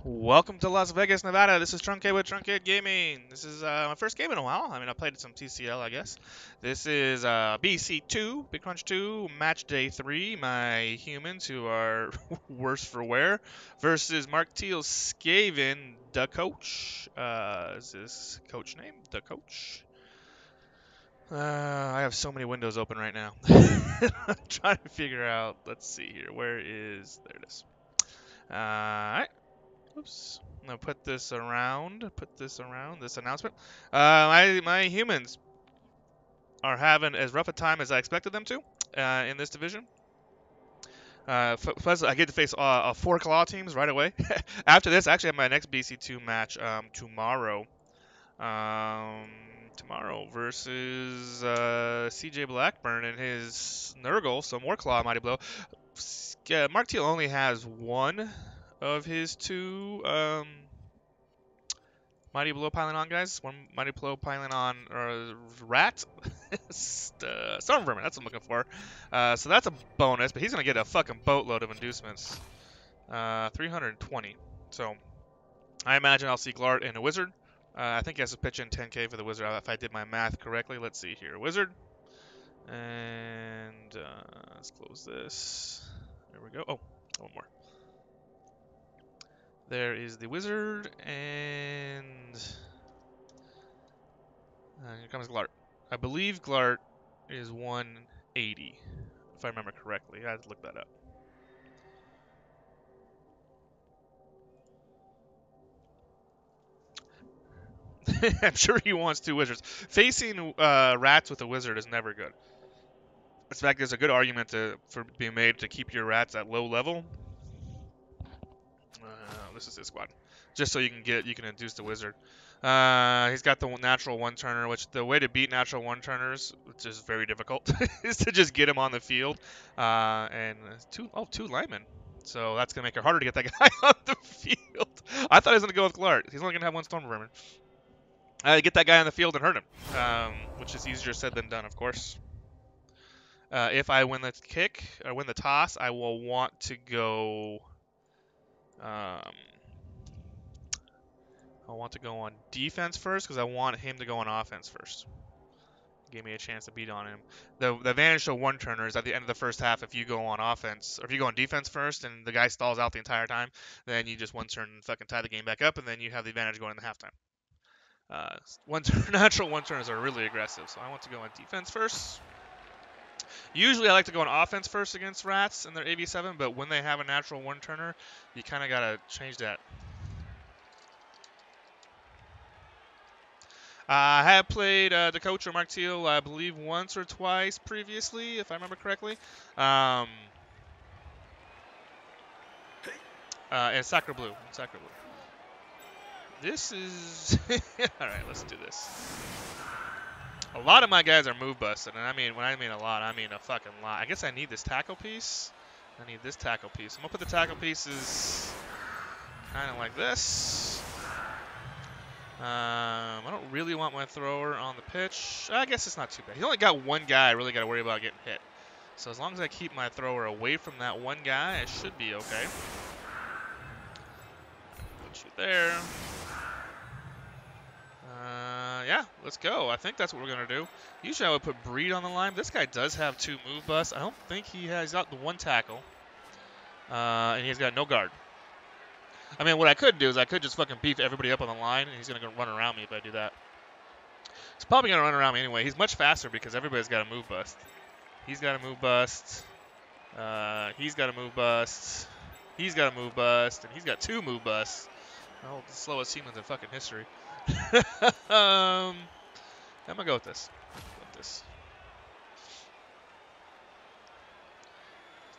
Welcome to Las Vegas, Nevada. This is Trunkhead with Trunkhead Gaming. This is my first game in a while. I mean, I played some TCL, I guess. This is BC2, Big Crunch 2, Match Day 3. My humans, who are worse for wear, versus Mark Teal's Skaven, the coach. Is this coach name? The coach? I have so many windows open right now. I'm trying to figure out. Let's see here. Where is. There it is. Alright. Oops. I'm gonna put this around. Put this around this announcement. My humans are having as rough a time as I expected them to in this division. Plus, I get to face 4 claw teams right away. After this, I actually have my next BC2 match tomorrow. Um, Tomorrow versus CJ Blackburn and his Nurgle, so more claw mighty blow. Mark Teal only has one of his 2 Mighty Blow piling on, guys. One Mighty Blow piling on Rat. Storm Vermin, that's what I'm looking for. So that's a bonus, but he's going to get a fucking boatload of inducements. 320. So I imagine I'll see Glart and a Wizard. I think he has to pitch in 10k for the Wizard if I did my math correctly. Let's see here. Wizard. And let's close this. There we go. Oh, one more. There is the Wizard, and here comes Glart. I believe Glart is 180, if I remember correctly. I had to look that up. I'm sure he wants 2 wizards. Facing rats with a wizard is never good. In fact, there's a good argument for being made to keep your rats at low level. This is his squad, just so you can induce the wizard. He's got the natural 1-turner, which the way to beat natural 1-turners, which is very difficult, is to just get him on the field. And 2 linemen. So that's going to make it harder to get that guy on the field. I thought he was going to go with Glart. He's only going to have 1 Storm Vermin. Get that guy on the field and hurt him, which is easier said than done, of course. If I win the kick, or win the toss, I will want to go... I want to go on defense first because I want him to go on offense first. Give me a chance to beat on him. The advantage to 1-turner is at the end of the first half, if you go on offense, or if you go on defense first and the guy stalls out the entire time, then you just 1-turn and fucking tie the game back up, and then you have the advantage going into halftime. Natural 1-turners are really aggressive, so I want to go on defense first. Usually I like to go on offense first against rats in their AV7, but when they have a natural 1-turner, you kind of got to change that. I have played the coach or Mark Teal, I believe, once or twice previously, if I remember correctly. And Sacre Blue. This is... Alright, let's do this. A lot of my guys are move busted, and I mean, when I mean a lot, I mean a fucking lot. I guess I need this tackle piece. I need this tackle piece. I'm going to put the tackle pieces kind of like this. I don't really want my thrower on the pitch. I guess it's not too bad. He's only got 1 guy I really got to worry about getting hit. So as long as I keep my thrower away from that 1 guy, I should be okay. Put you there. Yeah, let's go. I think that's what we're going to do. Usually I would put Breed on the line. This guy does have 2 move busts. I don't think he's got the 1 tackle. And he's got no guard. I mean, what I could do is I could just fucking beef everybody up on the line, and he's going to run around me if I do that. He's probably going to run around me anyway. He's much faster because everybody's got a move bust. He's got a move bust. He's got a move bust. He's got a move bust. And he's got 2 move busts. Oh, the slowest humans in fucking history. I'm going to go with this.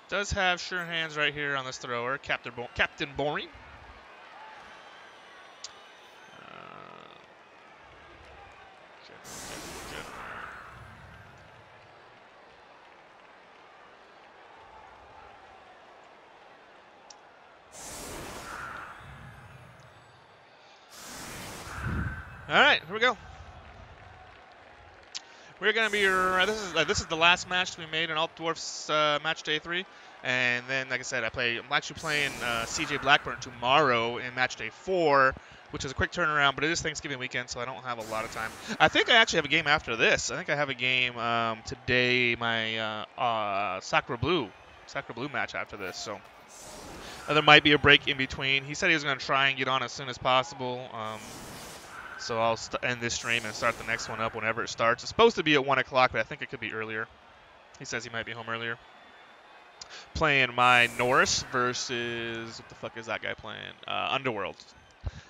Does have sure hands right here on this thrower. Captain Boring. All right, here we go. We're gonna be this is the last match we made in Alt Dwarfs match day 3, and then like I said, I'm actually playing CJ Blackburn tomorrow in match day 4, which is a quick turnaround, but it is Thanksgiving weekend, so I don't have a lot of time. I think I actually have a game after this. I think I have a game today, my Sacra Blue match after this, so there might be a break in between. He said he was gonna try and get on as soon as possible. So I'll end this stream and start the next one up whenever it starts. It's supposed to be at 1 o'clock, but I think it could be earlier. He says he might be home earlier. Playing my Norse versus... What the fuck is that guy playing? Underworld.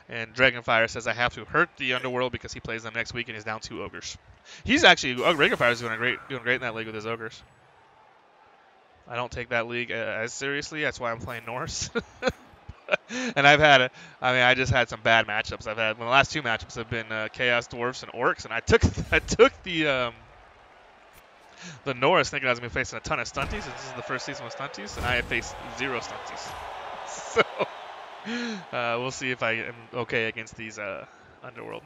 And Dragonfire says I have to hurt the Underworld because he plays them next week and he's down 2 ogres. He's actually... Dragonfire's doing great in that league with his ogres. I don't take that league as seriously. That's why I'm playing Norse. And I just had some bad matchups. The last 2 matchups have been Chaos Dwarfs and Orcs, and I took the Norse thinking I was going to be facing a ton of stunties. This is the first season with stunties, and I have faced 0 stunties. So we'll see if I am okay against these Underworld.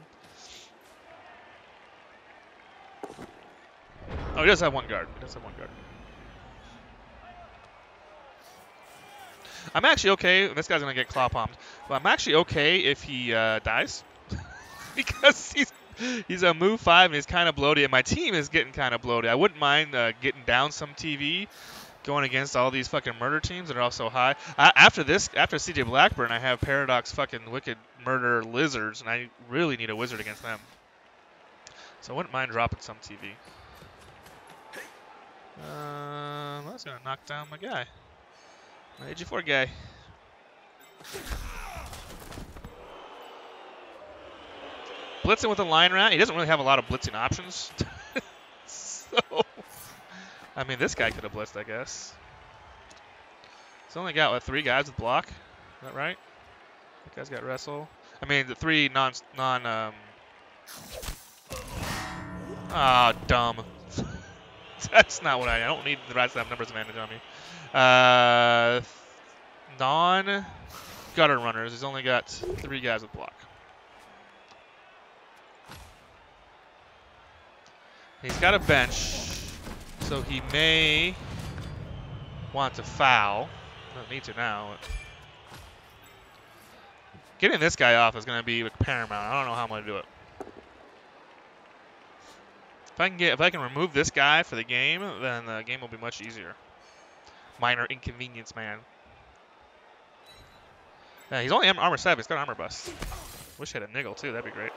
Oh, he does have 1 guard. I'm actually okay. This guy's going to get claw palmed. But I'm actually okay if he dies. Because he's a move 5 and he's kind of bloated. And my team is getting kind of bloated. I wouldn't mind getting down some TV going against all these fucking murder teams that are all so high. After CJ Blackburn, I have Paradox fucking Wicked Murder Lizards. And I really need a wizard against them. So I wouldn't mind dropping some TV. That's going to knock down my guy. My AG4 guy. Blitzing with a line rat. He doesn't really have a lot of blitzing options. So, I mean, this guy could have blitzed, I guess. He's only got, 3 guys with block? Is that right? That guy's got wrestle. I mean, the 3 Ah, dumb. That's not what I don't need the rats to have numbers advantage on me. Non-gutter runners. He's only got 3 guys with block. He's got a bench, so he may want to foul. Doesn't need to now. Getting this guy off is going to be paramount. I don't know how I'm going to do it. If I can remove this guy for the game, then the game will be much easier. Minor inconvenience, man. Yeah, he's only armor 7. He's got armor bust. Wish he had a niggle too. That'd be great.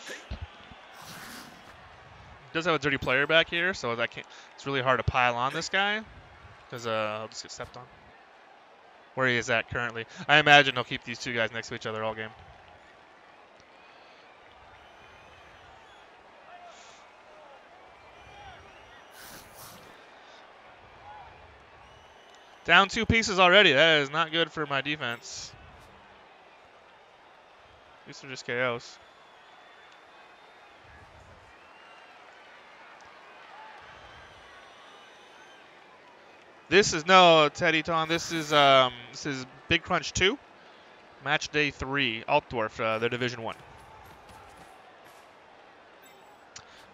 He does have a dirty player back here, so it's really hard to pile on this guy because I'll just get stepped on. Where he is at currently, I imagine he'll keep these 2 guys next to each other all game. Down 2 pieces already. That is not good for my defense. These are just KOs. This is Teddy Tom. This is Big Crunch 2, match day 3. Altdorf, they're Division 1.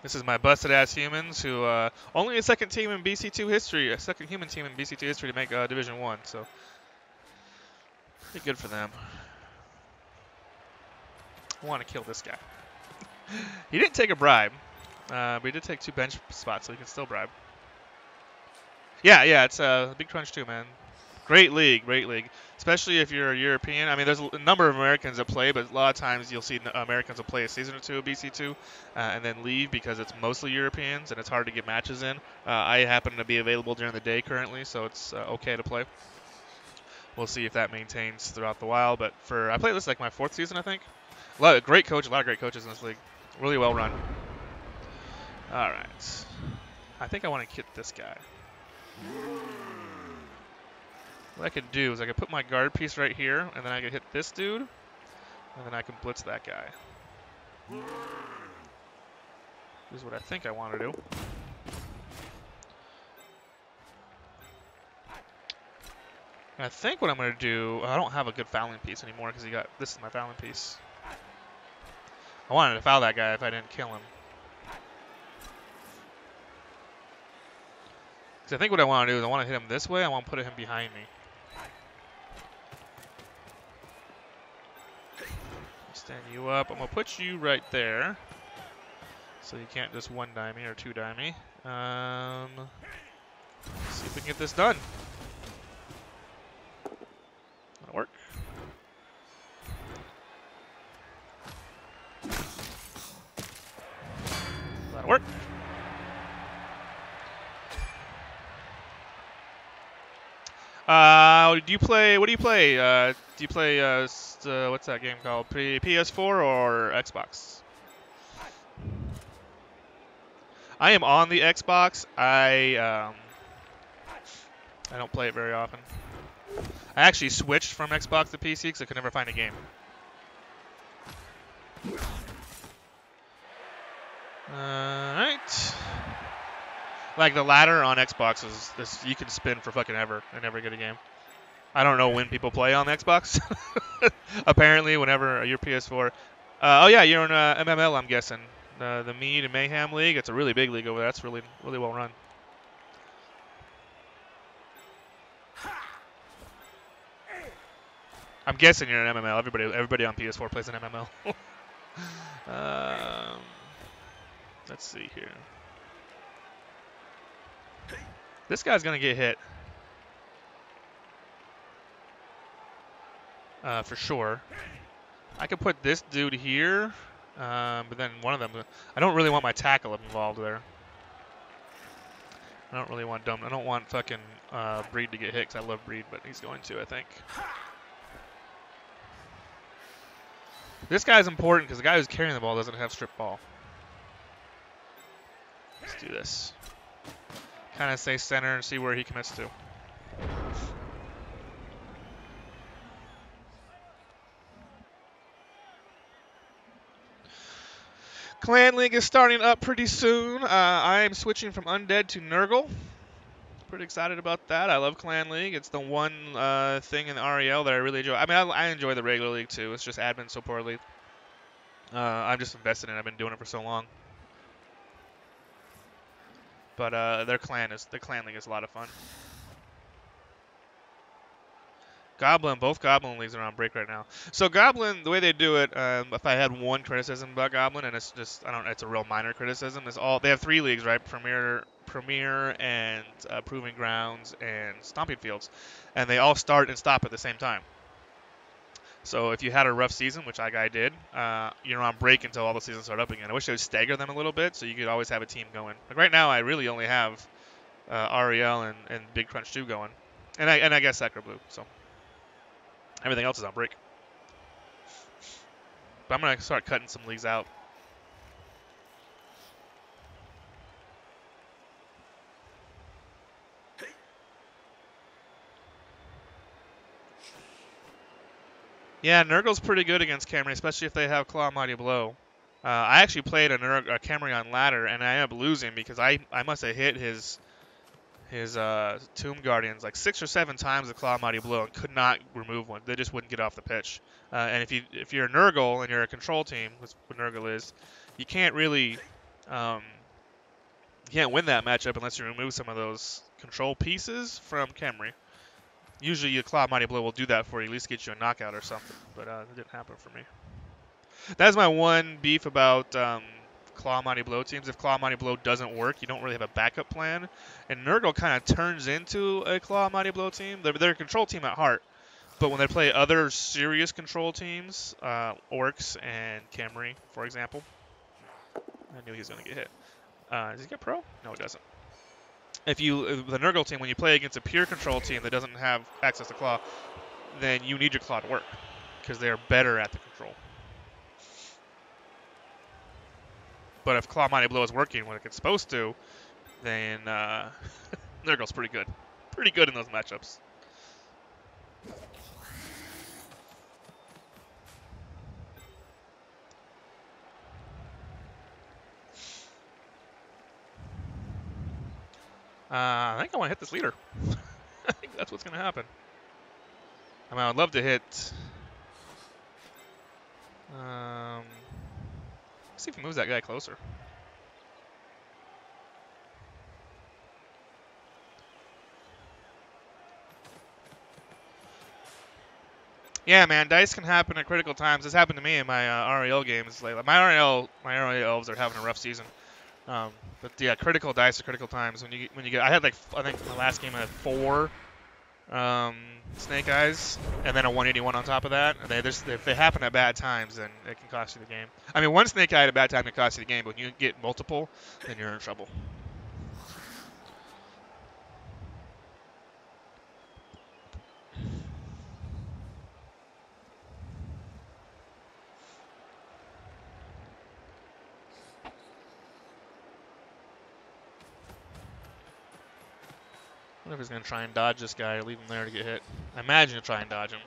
This is my busted ass humans who only a second team in BC2 history, a second human team in BC2 history to make Division 1. So pretty good for them. I want to kill this guy. He didn't take a bribe, but he did take 2 bench spots, so he can still bribe. Yeah, it's Big Crunch 2, man. Great league. Especially if you're a European. I mean, there's a number of Americans that play, but a lot of times you'll see Americans will play a season or 2 of BC2 and then leave because it's mostly Europeans and it's hard to get matches in. I happen to be available during the day currently, so it's okay to play. We'll see if that maintains throughout the while. But I played this like my 4th season, I think. A lot of great coaches in this league. Really well run. All right. I think I want to hit this guy. What I could do is I could put my guard piece right here, and then I could hit this dude, and then I can blitz that guy. This is what I think I want to do. And I think what I'm going to do, I don't have a good fouling piece anymore because this is my fouling piece. I wanted to foul that guy if I didn't kill him. Because I think what I want to do is I want to hit him this way. I want to put him behind me. Stand you up. I'm going to put you right there. So you can't just one-die me or two-die me. See if we can get this done. That'll work. That'll work. Do you play? What do you play? Do you play? What's that game called? PS4 or Xbox? I am on the Xbox. I don't play it very often. I actually switched from Xbox to PC because I could never find a game. Alright. Like the ladder on Xbox is you can spin for fucking ever and never get a game. I don't know when people play on Xbox. Apparently, whenever your PS4. Oh yeah, you're in MML, I'm guessing. The Mead and Mayhem League. It's a really big league over there. That's really well run. I'm guessing you're an MML. Everybody on PS4 plays an MML. Let's see here. This guy's gonna get hit. For sure. I could put this dude here, but then one of them. I don't really want my tackle involved there. I don't really want I don't want fucking Breed to get hit, 'cause I love Breed, but he's going to, I think. This guy's important because the guy who's carrying the ball doesn't have strip ball. Let's do this. Kind of stay center and see where he commits to. Clan League is starting up pretty soon. I'm switching from Undead to Nurgle. Pretty excited about that. I love Clan League. It's the one thing in the REL that I really enjoy. I mean, I enjoy the regular league too. It's just admin so poorly. I'm just invested in it. I've been doing it for so long. But the Clan League is a lot of fun. Both Goblin leagues are on break right now. So Goblin, the way they do it, if I had one criticism about Goblin, and it's just it's a real minor criticism, is they have 3 leagues, right? Premier and Proving Grounds and Stomping Fields, and they all start and stop at the same time. So if you had a rough season, which I did, you're on break until all the seasons start up again. I wish they would stagger them a little bit so you could always have a team going. Like right now, I really only have REL and Big Crunch 2 going, and I guess Sacra Blue. So. Everything else is on break. But I'm going to start cutting some leagues out. Yeah, Nurgle's pretty good against Camry, especially if they have Claw Mighty Blow. I actually played a Camry on ladder, and I ended up losing because I must have hit his Tomb Guardians like 6 or 7 times with Claw Mighty Blow and could not remove one. They just wouldn't get off the pitch. And if you're a Nurgle and you're a control team, that's what Nurgle is, you can't really you can't win that matchup unless you remove some of those control pieces from Camry. Usually your Claw Mighty Blow will do that for you, at least get you a knockout or something, but it didn't happen for me. That's my one beef about Claw Mighty Blow teams. If Claw Mighty Blow doesn't work, you don't really have a backup plan. And Nurgle kind of turns into a Claw Mighty Blow team. They're a control team at heart. But when they play other serious control teams, Orcs and Camry, for example, I knew he was going to get hit. Does he get pro? No, he doesn't. The Nurgle team, when you play against a pure control team that doesn't have access to Claw, then you need your Claw to work because they are better at the control. But if Claw Mighty Blow is working when it's supposed to, then Nurgle's pretty good. Pretty good in those matchups. I think I want to hit this leader. I think that's what's going to happen. I mean, I would love to hit... Let's see if he moves that guy closer. Yeah, man, dice can happen at critical times. This happened to me in my REL games. Like my REL elves are having a rough season. But yeah, critical dice at critical times. When you get, I had like I think the last game I had 4 snake eyes, and then a 181 on top of that. And if they happen at bad times, then it can cost you the game. I mean, one snake eye at a bad time can cost you the game, but when you get multiple, then you're in trouble. I wonder if he's going to try and dodge this guy or leave him there to get hit. I imagine he'll try and dodge him.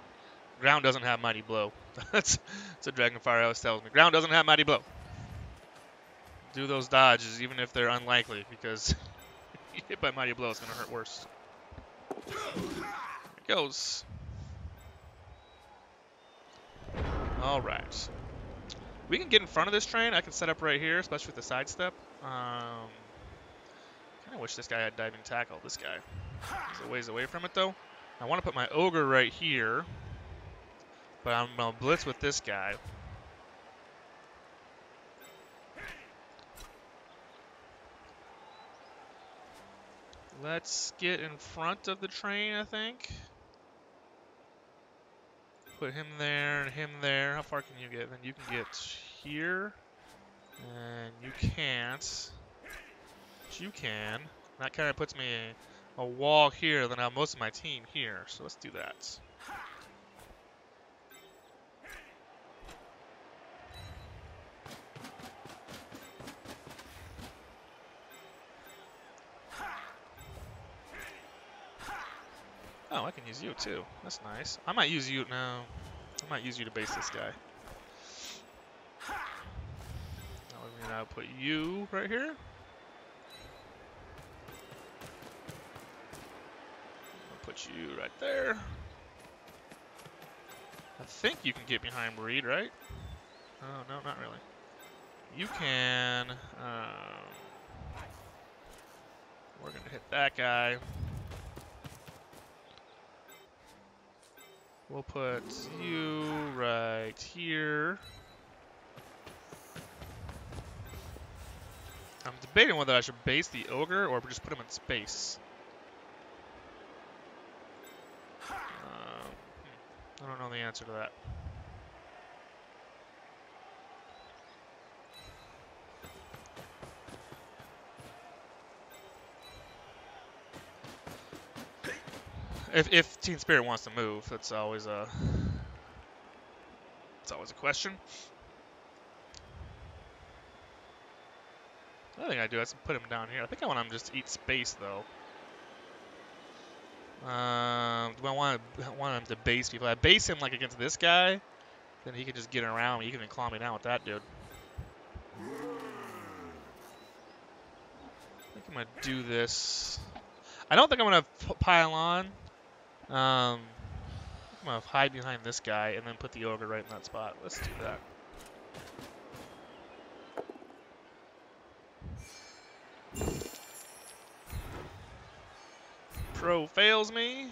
Ground doesn't have Mighty Blow. That's what Dragonfire always tells me. Ground doesn't have Mighty Blow. Do those dodges even if they're unlikely, because you hit by Mighty Blow, it's going to hurt worse. There it goes. All right. We can get in front of this train. I can set up right here, especially with the sidestep. Kind of wish this guy had diving tackle. This guy. He's a ways away from it, though. I want to put my ogre right here, but I'm going to blitz with this guy. Let's get in front of the train, I think. Put him there and him there. How far can you get? Then you can get here. And you can't. But you can. That kind of puts me a wall here. Then I have most of my team here. So let's do that. Oh, I can use you too. That's nice. I might use you now. I might use you to base this guy. I'll put you right here. I'll put you right there. I think you can get behind Breed, right? Oh, no, not really. You can. We're going to hit that guy. We'll put you right here. I'm debating whether I should base the ogre or just put him in space. I don't know the answer to that. If Teen Spirit wants to move, that's always a question. Another thing I do is put him down here. I think I want him just to eat space though. Do I want him to base people? I base him like against this guy, then he can just get around me. He can even claw me down with that dude. I think I'm gonna do this. I don't think I'm gonna pile on. I'm gonna hide behind this guy and then put the ogre right in that spot. Let's do that. Pro fails me.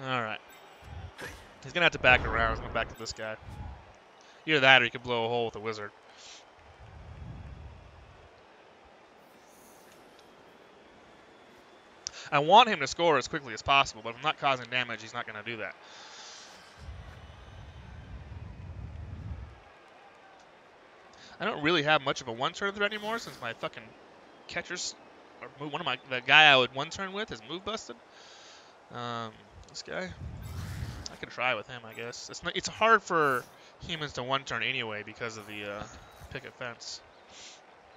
Alright. He's gonna have to back around. He's gonna back to this guy. Either that or he could blow a hole with a wizard. I want him to score as quickly as possible, but if I'm not causing damage, he's not gonna do that. I don't really have much of a one-turn threat anymore since my fucking catchers, or the guy I would one-turn with is move busted. This guy, I can try with him, I guess. It's hard for humans to one-turn anyway because of the picket fence.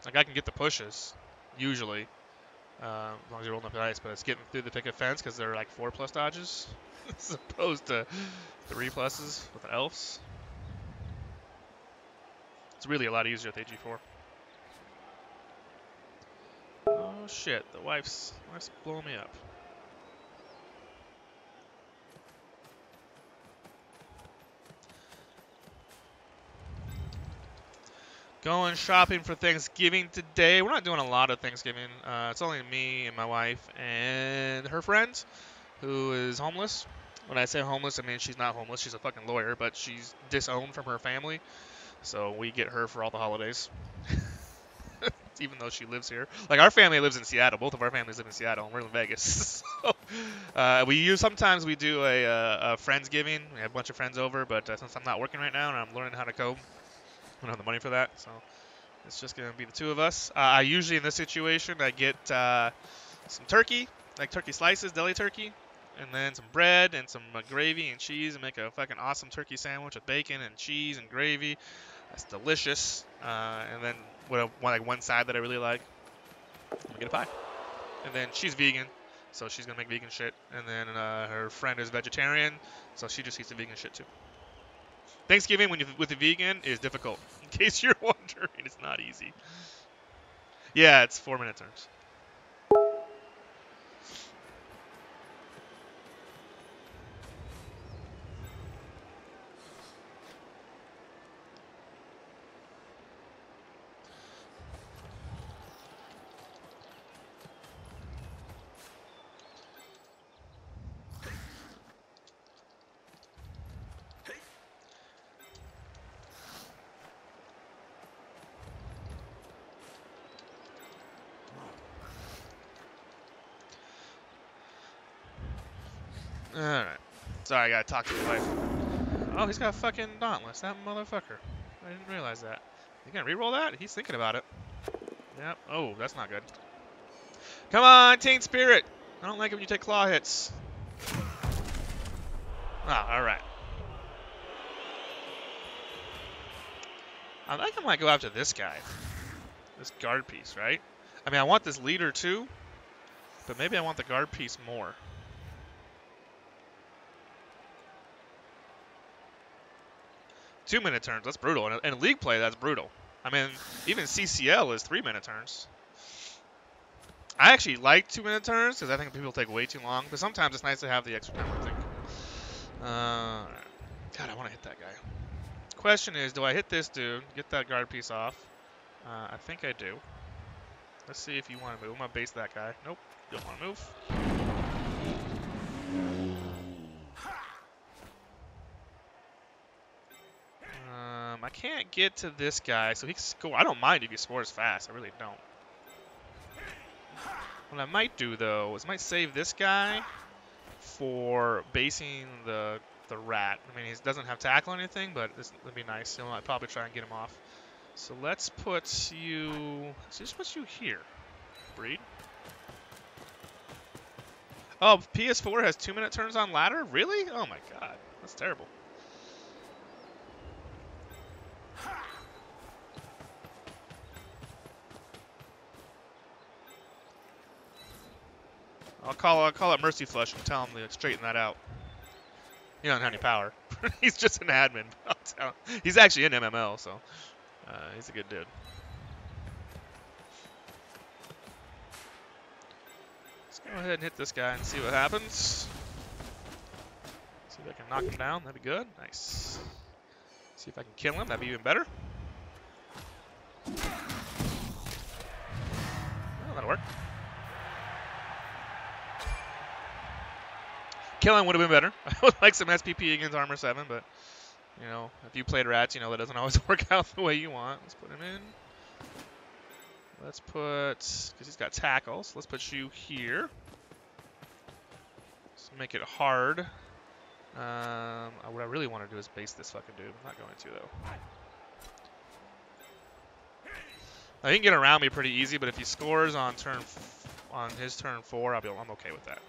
Like I can get the pushes usually, as long as you're rolling up the dice, but it's getting through the picket fence because they're like 4+ dodges as opposed to 3+ with the elves. It's really a lot easier with AG4. Oh shit, the wife's blowing me up. Going shopping for Thanksgiving today. We're not doing a lot of Thanksgiving. It's only me and my wife and her friend, who is homeless. When I say homeless, I mean she's not homeless. She's a fucking lawyer, but she's disowned from her family. So we get her for all the holidays. Even though she lives here. Like, our family lives in Seattle. Both of our families live in Seattle, and we're in Vegas. So, sometimes we do a Friendsgiving. We have a bunch of friends over, but since I'm not working right now and I'm learning how to code, I don't have the money for that. So it's just going to be the two of us. I usually, in this situation, I get some turkey, like turkey slices, deli turkey, and then some bread and some gravy and cheese, and make a fucking awesome turkey sandwich with bacon and cheese and gravy. That's delicious. And then one side that I really like, I'm gonna get a pie. And then she's vegan, so she's gonna make vegan shit. And then her friend is vegetarian, so she just eats the vegan shit too. Thanksgiving with a vegan is difficult. In case you're wondering, it's not easy. Yeah, it's 4-minute turns. Alright. Sorry, I gotta talk to my wife. Oh, he's got fucking Dauntless, that motherfucker. I didn't realize that. You gonna reroll that? He's thinking about it. Yep. Oh, that's not good. Come on, Taint Spirit! I don't like it when you take claw hits. Ah, alright. I think I might go after this guy. This guard piece, right? I mean, I want this leader too, but maybe I want the guard piece more. Two-minute turns, that's brutal. And in league play, that's brutal. I mean, even CCL is 3-minute turns. I actually like 2-minute turns because I think people take way too long, but sometimes it's nice to have the extra time, I think. God, I want to hit that guy. Question is, do I hit this dude, get that guard piece off? I think I do. Let's see if you want to move. I'm going to base that guy. Nope, don't want to move. I can't get to this guy, so he can score. I don't mind if he scores fast. I really don't. What I might do, though, is I might save this guy for basing the rat. I mean, he doesn't have tackle or anything, but this would be nice. So I'll probably try and get him off. So let's put you... Let's just put you here. Breed. Oh, PS4 has 2-minute turns on ladder? Really? Oh my god. That's terrible. I'll call it Mercy Flush and tell him to straighten that out. He doesn't have any power. He's just an admin. I'll tell him. He's actually in MML, so he's a good dude. Let's go ahead and hit this guy and see what happens. See if I can knock him down. That'd be good. Nice. See if I can kill him. That'd be even better. Oh, that'll work. Killing would have been better. I would like some SPP against Armor 7, but, you know, if you played rats, you know that doesn't always work out the way you want. Let's put him in. Let's put, because he's got tackles, let's put you here. Let's make it hard. What I really want to do is base this fucking dude. I'm not going to, though. Now, he can get around me pretty easy, but if he scores on his turn 4, I'm okay with that.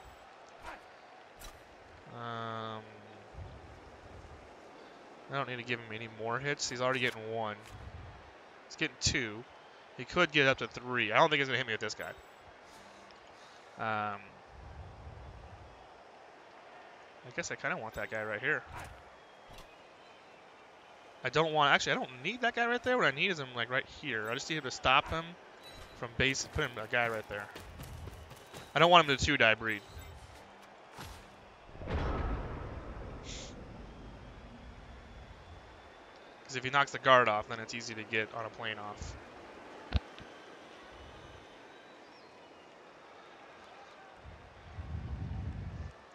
I don't need to give him any more hits. He's already getting 1. He's getting 2. He could get up to 3. I don't think he's going to hit me with this guy. I guess I kind of want that guy right here. I don't need that guy right there. What I need is him like right here. I just need him to stop him from base and put him a guy right there. I don't want him to 2-die breed. Because if he knocks the guard off, then it's easy to get on a plane off.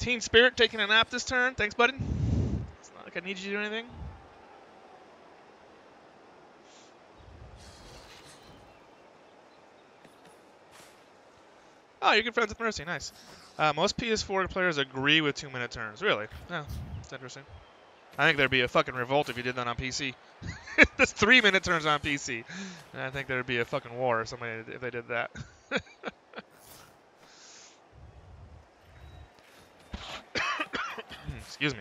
Team Spirit taking a nap this turn. Thanks, buddy. It's not like I need you to do anything. Oh, you're good friends with Mercy. Nice. Most PS4 players agree with 2-minute turns. Really? Yeah, that's interesting. I think there'd be a fucking revolt if you did that on PC. There's 3-minute turns on PC. And I think there'd be a fucking war if they did that. Excuse me.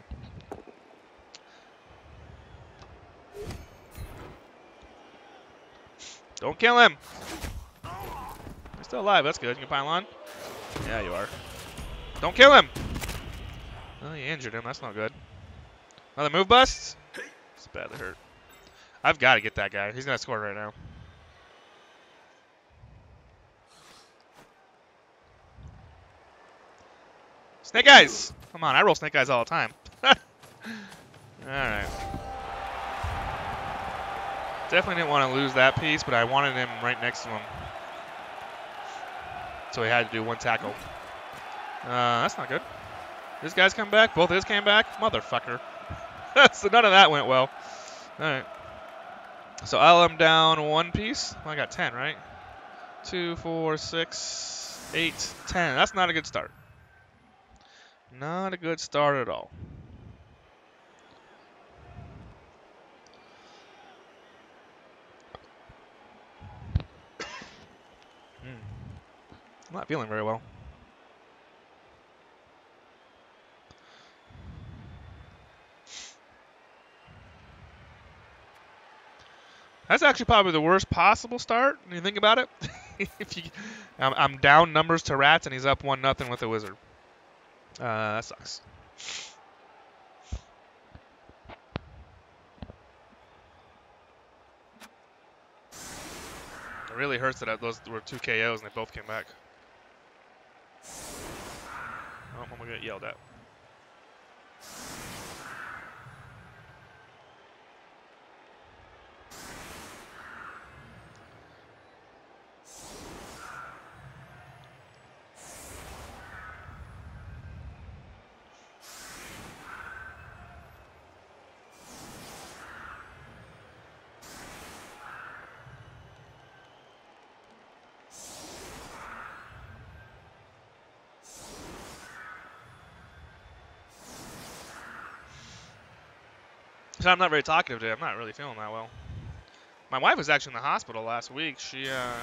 Don't kill him. He's still alive. That's good. You can pile on. Yeah, you are. Don't kill him. Oh, you injured him. That's not good. Another move bust? It's badly hurt. I've got to get that guy. He's going to score right now. Snake Eyes! Come on, I roll Snake Eyes all the time. Alright. Definitely didn't want to lose that piece, but I wanted him right next to him. So he had to do 1 tackle. That's not good. This guy's come back. Both his came back. Motherfucker. So none of that went well. Alright. So I'm down 1 piece. Well, I got 10, right? 2, 4, 6, 8, 10. That's not a good start. Not a good start at all. I'm not feeling very well. That's actually probably the worst possible start when you think about it. I'm down numbers to rats and he's up 1-0 with a wizard. That sucks. It really hurts that those were 2 KOs and they both came back. Oh, I'm gonna get yelled at. So I'm not very talkative today. I'm not really feeling that well. My wife was actually in the hospital last week. She had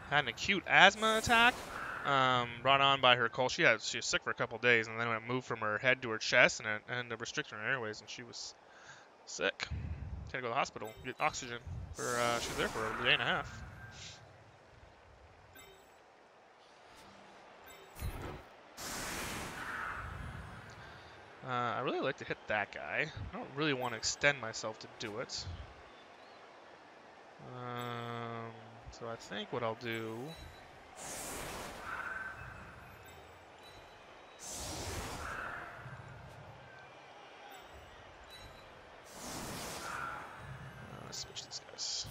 an acute asthma attack brought on by her cold. She was sick for a couple of days, and then it moved from her head to her chest, and it ended up restricting her airways, and she was sick. Had to go to the hospital, get oxygen. She was there for a day and a half. I really like to hit that guy. I don't really want to extend myself to do it. So I think what I'll do... let's switch these guys.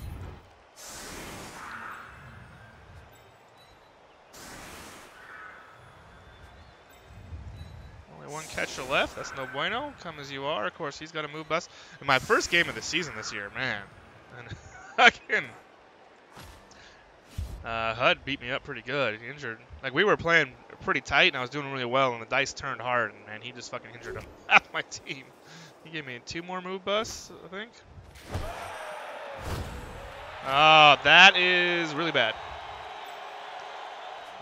Only 1 catcher left. That's no bueno. Come as you are. Of course, he's got a move bust. In my first game of the season this year, man. And fucking... HUD beat me up pretty good. He injured. Like, we were playing pretty tight, and I was doing really well, and the dice turned hard, and man, he just fucking injured half my team. He gave me 2 more move busts, I think. Oh, that is really bad.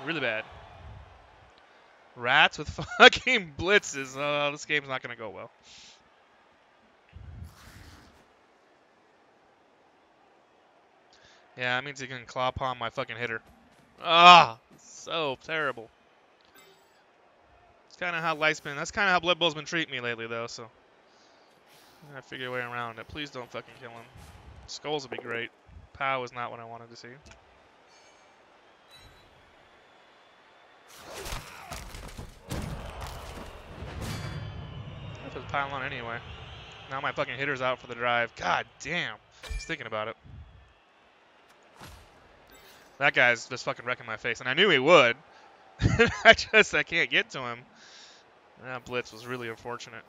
Really bad. Rats with fucking blitzes. Oh, this game's not going to go well. Yeah, that means he can claw palm my fucking hitter. Ah, so terrible. It's kind of how life's been. That's kind of how Blood Bowl's been treating me lately, though, so. I gotta figure a way around it. Please don't fucking kill him. Skulls would be great. POW is not what I wanted to see. If it's piling on anyway. Now my fucking hitter's out for the drive. God damn. I was thinking about it. That guy's just fucking wrecking my face. And I knew he would. I can't get to him. That blitz was really unfortunate.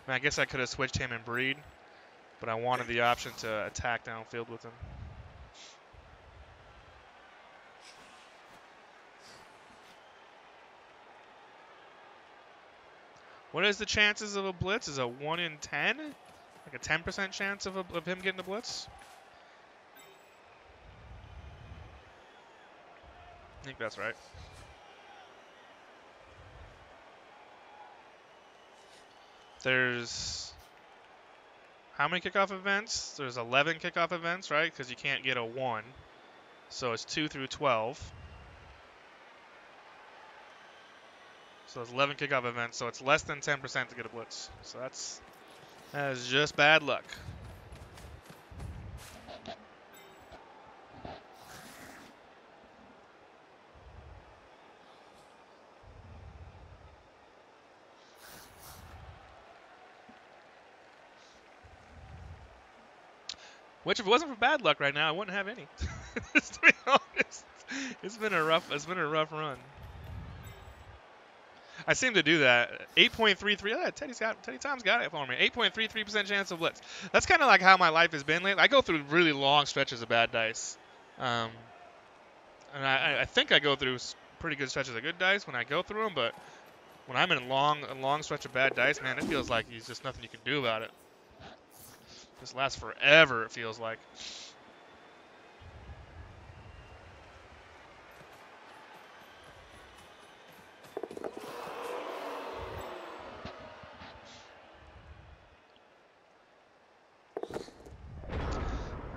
I mean, I guess I could have switched him and Breed, but I wanted the option to attack downfield with him. What is the chances of a blitz? Is a 1 in 10? Like a 10% chance of him getting a blitz? I think that's right. There's how many kickoff events? There's 11 kickoff events, right? Because you can't get a 1. So it's 2 through 12. So it's 11 kickoff events. So it's less than 10% to get a blitz. So that is just bad luck. Which, if it wasn't for bad luck right now, I wouldn't have any. To be honest, it's been a rough run. I seem to do that. 8.33. Yeah, Teddy Tom's got it for me. 8.33% chance of blitz. That's kind of like how my life has been lately. I go through really long stretches of bad dice, and I think I go through pretty good stretches of good dice when I go through them. But when I'm in a long stretch of bad dice, man, it feels like there's just nothing you can do about it. This lasts forever, it feels like.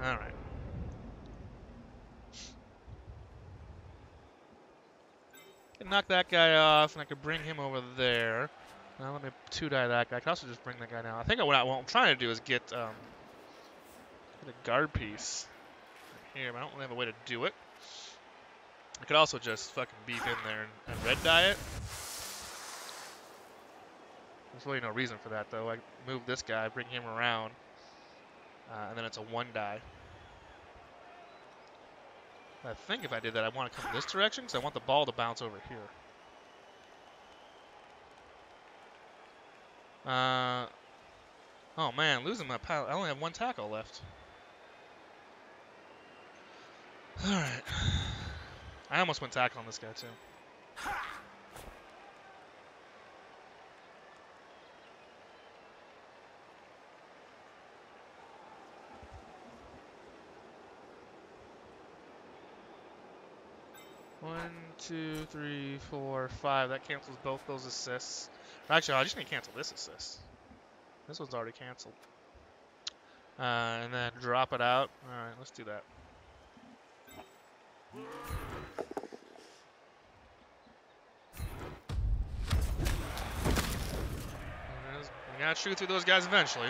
All right. Can knock that guy off, and I could bring him over there. Now let me 2-die that guy. I could also just bring that guy down. I think what I'm trying to do is get a guard piece here, but I don't really have a way to do it. I could also just fucking beef in there and red die it. There's really no reason for that, though. I move this guy, bring him around, and then it's a 1-die. I think if I did that, I want to come this direction because I want the ball to bounce over here. Oh man, losing my pal. I only have 1 tackle left. All right. I almost went tackle on this guy too. One, 2, 3, 4, 5. That cancels both those assists. Actually, I just need to cancel this assist. This one's already canceled. And then drop it out. All right, let's do that. We gotta shoot through those guys eventually.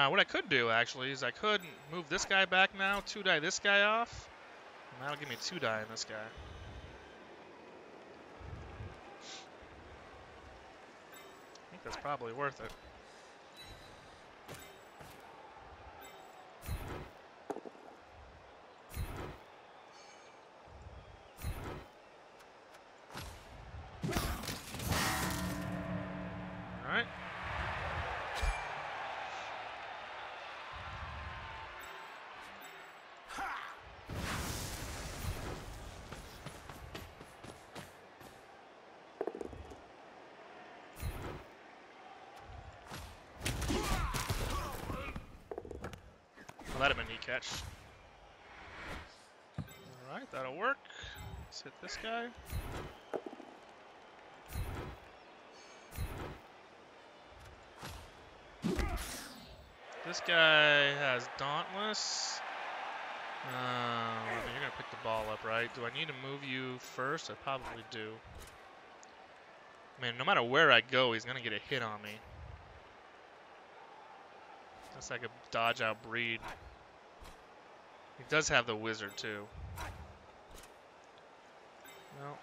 What I could do, actually, is I could move this guy back now, 2-die this guy off, and that'll give me 2-die in this guy. I think that's probably worth it. All right. Well, that'd have been a neat catch. All right, that'll work. Let's hit this guy. This guy has Dauntless. You're going to pick the ball up, right? Do I need to move you first? I probably do. I mean, no matter where I go, he's going to get a hit on me. Guess I could dodge out Breed. He does have the Wizard, too. Well.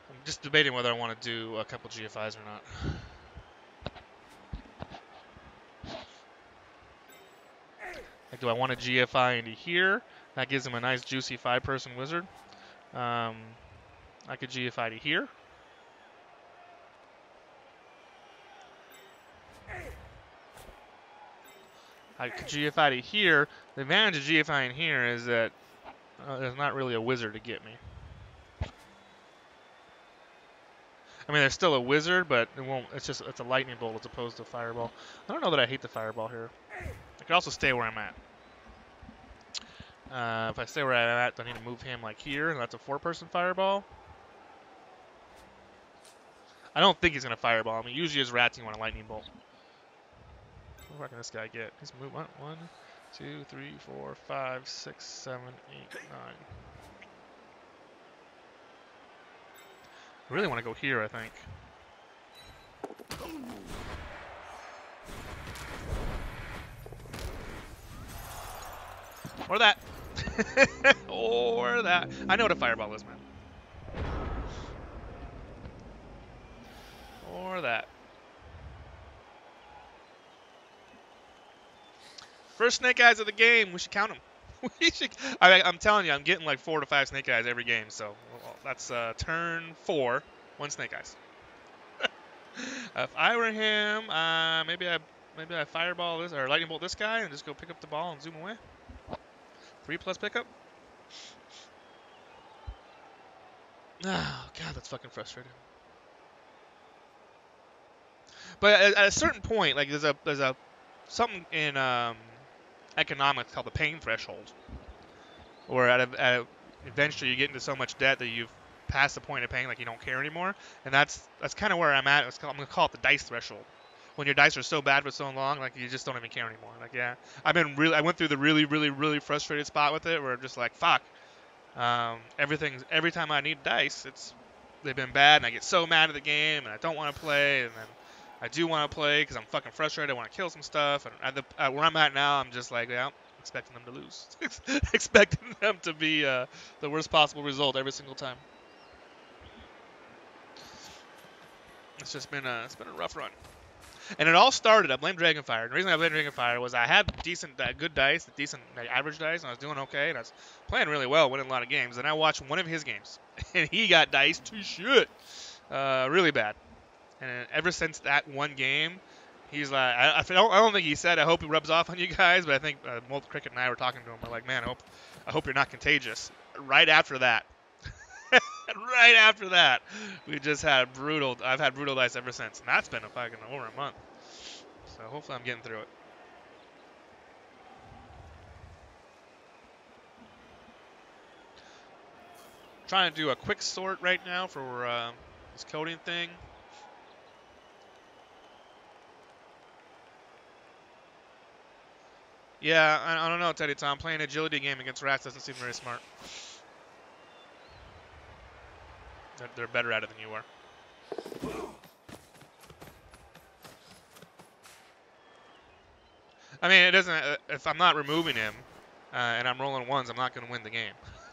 I'm just debating whether I want to do a couple GFIs or not. Like, do I want to GFI into here? That gives him a nice juicy 5-person Wizard. I could GFI to here. I could GFI to here. The advantage of GFI in here is that there's not really a Wizard to get me. I mean, there's still a Wizard, but it won't. It's a lightning bolt as opposed to fireball. I don't know that I hate the fireball here. I could also stay where I'm at. If I stay where I'm at, I need to move him like here, and that's a 4-person fireball. I don't think he's gonna fireball. I mean, usually as rats, you want a lightning bolt. What can this guy get? He's moved 1, 2, 3, 4, 5, 6, 7, 8, 9. I really want to go here, I think. Or that. Or that. I know what a fireball is, man. Or that. First snake eyes of the game. We should count them. We should. I'm telling you, I'm getting like 4 to 5 snake eyes every game. So that's turn 4, 1 snake eyes. If I were him, maybe I fireball this or lightning bolt this guy and just go pick up the ball and zoom away. 3+ pickup. Oh God, that's fucking frustrating. But at a certain point, like there's a something in economics called the pain threshold, where eventually you get into so much debt that you've passed the point of paying, like you don't care anymore, and that's kind of where I'm at. I'm gonna call it the dice threshold. When your dice are so bad for so long, like you just don't even care anymore. Like yeah, I went through the really frustrated spot with it, where I'm just like fuck. Every time I need dice, they've been bad, and I get so mad at the game, and I don't want to play, and then I do want to play because I'm fucking frustrated. I want to kill some stuff, and where I'm at now, I'm just like, yeah, expecting them to lose, expecting them to be the worst possible result every single time. It's been a rough run. And it all started, I blame Dragonfire. The reason I blame Dragonfire was I had good dice, decent average dice, and I was doing okay, and I was playing really well, winning a lot of games. And I watched one of his games, and he got diced to shit, really bad. And ever since that one game, he's like, I don't think he said, I hope he rubs off on you guys, but I think Molt Cricket and I were talking to him. We're like, man, I hope you're not contagious. Right after that. Right after that, we just had brutal. I've had brutal dice ever since, and that's been over a month. So hopefully, I'm getting through it. Trying to do a quick sort right now for this coding thing. Yeah, I don't know, Teddy Tom. Playing an agility game against rats doesn't seem very smart. They're better at it than you are. I mean, it doesn't. If I'm not removing him and I'm rolling ones, I'm not going to win the game.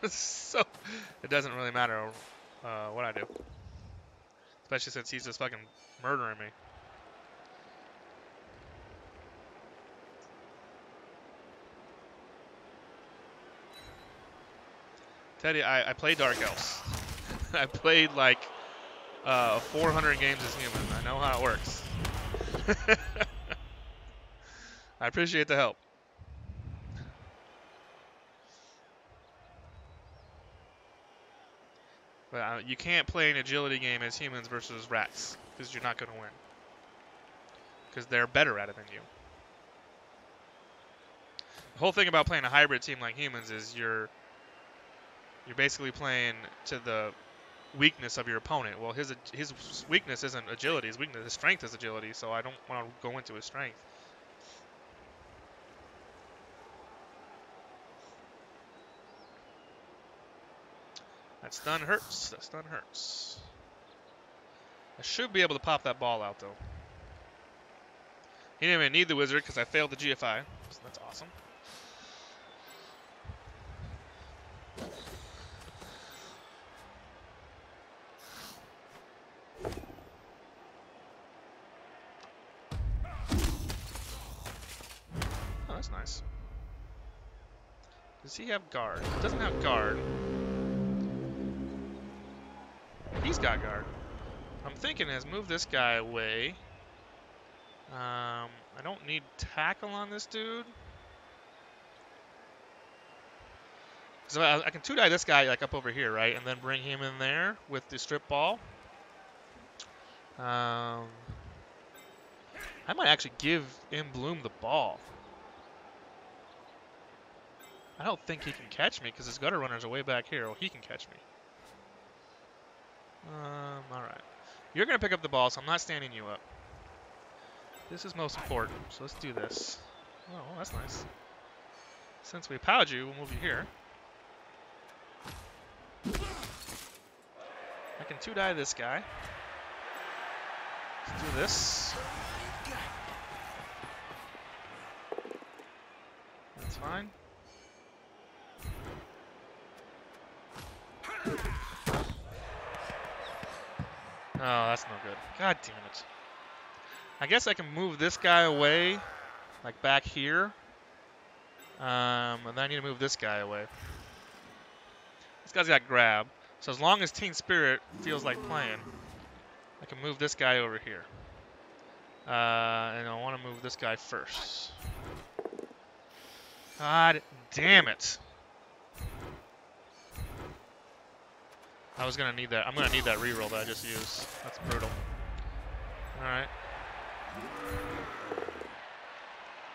So it doesn't really matter what I do, especially since he's just fucking murdering me. Teddy, I play Dark Elves. I played like 400 games as human. I know how it works. I appreciate the help. But you can't play an agility game as humans versus rats, because you're not going to win. Because they're better at it than you. The whole thing about playing a hybrid team like humans is you're basically playing to the weakness of your opponent. Well, his weakness isn't agility. His strength is agility, so I don't want to go into his strength. That stun hurts. That stun hurts. I should be able to pop that ball out, though. He didn't even need the wizard because I failed the GFI. So that's awesome. Oh, that's nice. Does he have guard? He doesn't have guard. He's got guard. I'm thinking is move this guy away. I don't need tackle on this dude. So I can two-die this guy like up over here, right? And then bring him in there with the strip ball. I might actually give In Bloom the ball. I don't think he can catch me because his gutter runners are way back here. Well, he can catch me. All right. You're going to pick up the ball, so I'm not standing you up. This is most important, so let's do this. Oh, well, that's nice. Since we powed you, we'll move you here. I can two-die this guy. Let's do this. That's fine. Oh, that's no good. God damn it. I guess I can move this guy away, like back here. And then I need to move this guy away. This guy's got grab. So as long as Teen Spirit feels like playing, I can move this guy over here. And I want to move this guy first. God damn it. I was going to need that. I'm going to need that reroll that I just used. That's brutal. All right.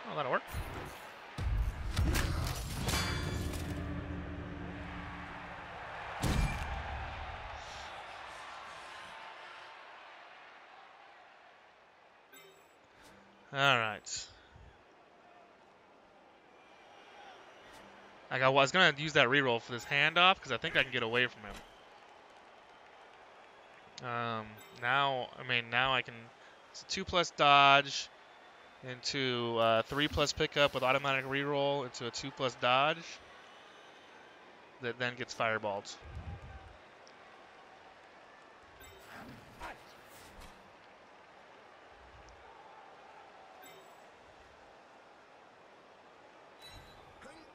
Oh, that'll work. All right. I was going to use that reroll for this handoff because I think I can get away from him. Now I can. It's a 2+ dodge into 3+ pickup with automatic reroll into a 2+ dodge that then gets fireballed.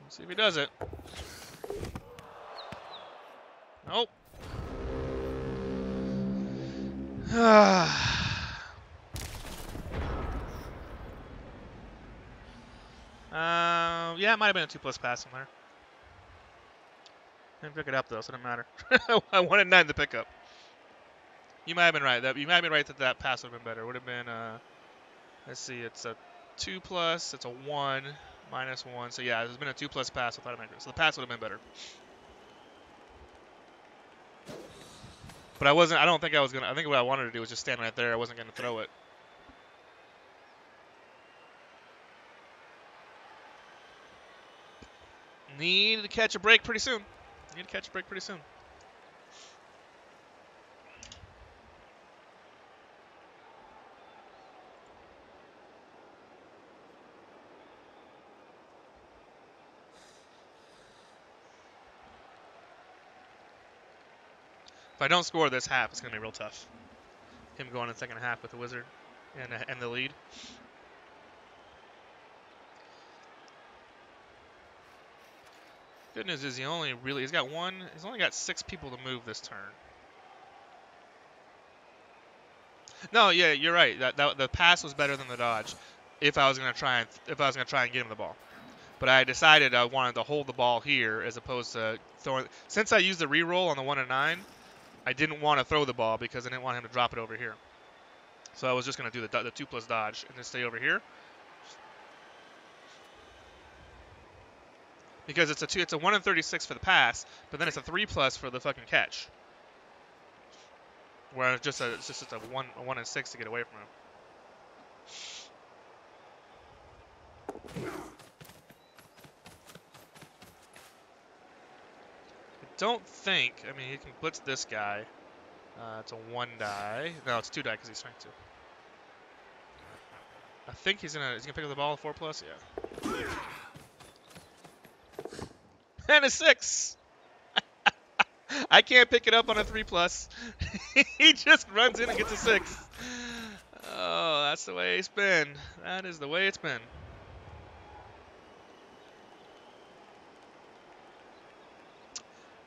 Let's see if he does it. Nope. Yeah, it might have been a 2+ pass in there. Didn't pick it up though, so it didn't matter. I wanted 9 to pick up. You might have been right. You might have been right that pass would have been better. It would have been let's see, it's a 2+, it's a 1, -1. So yeah, there's been a 2+ pass with automatic. So the pass would have been better. But I don't think I was gonna. I think what I wanted to do was just stand right there. I wasn't gonna throw it. Need to catch a break pretty soon. Need to catch a break pretty soon. If I don't score this half, it's gonna be real tough. Him going in the second half with the wizard and the lead. Good news is he's only got 6 people to move this turn. No, yeah, you're right. The pass was better than the dodge. If I was gonna try and get him the ball, but I decided I wanted to hold the ball here as opposed to throwing. Since I used the reroll on the 1 and 9, I didn't want to throw the ball because I didn't want him to drop it over here. So I was just gonna do the 2+ dodge and just stay over here. Because it's a 1 in 36 for the pass, but then it's a 3+ for the fucking catch. Where it's just a 1 in 6 to get away from him. I don't think. I mean, he can blitz this guy. It's a 1 die. No, it's 2 die because he's strength 2. I think he's gonna pick up the ball 4+. Yeah. And a 6. I can't pick it up on a 3+. He just runs in and gets a 6. Oh, that's the way it's been. That is the way it's been.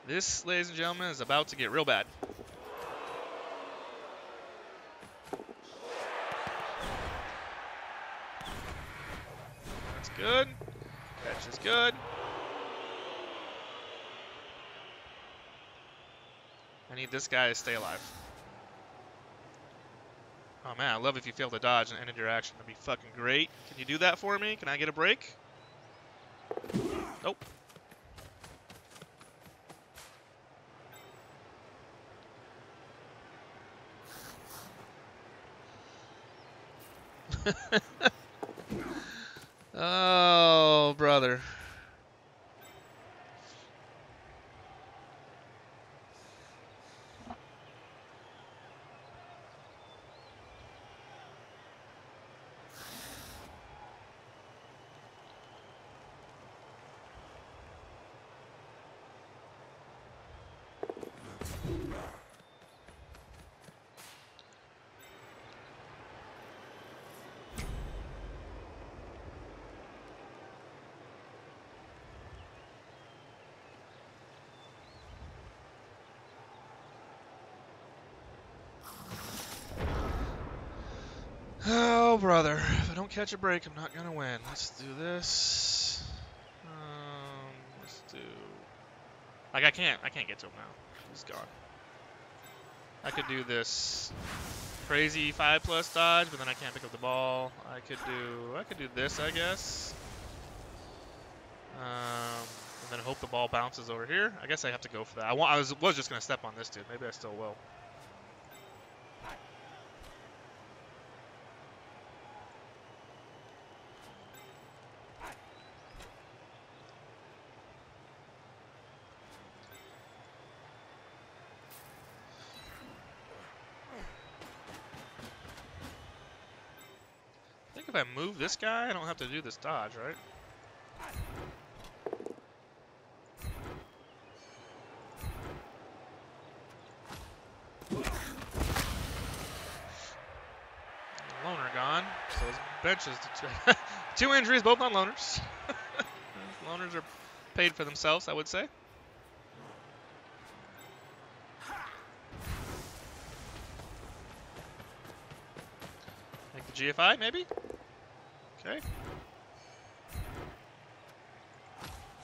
This, ladies and gentlemen, is about to get real bad. That's good. Catch is good. I need this guy to stay alive. Oh man, I love if you fail to dodge and ended your action. That'd be fucking great. Can you do that for me? Can I get a break? Nope. Oh, brother. Oh, brother. If I don't catch a break, I'm not gonna win. Let's do this. Let's do... Like, I can't get to him now. He's gone. I could do this crazy 5+ dodge, but then I can't pick up the ball. I could do this, I guess. And then hope the ball bounces over here. I guess I have to go for that. I was just gonna step on this dude. Maybe I still will. I think if I move this guy, I don't have to do this dodge, right? Loner gone, so his bench is 2 injuries, both on loners. Loners are paid for themselves, I would say. Make the GFI, maybe? Okay.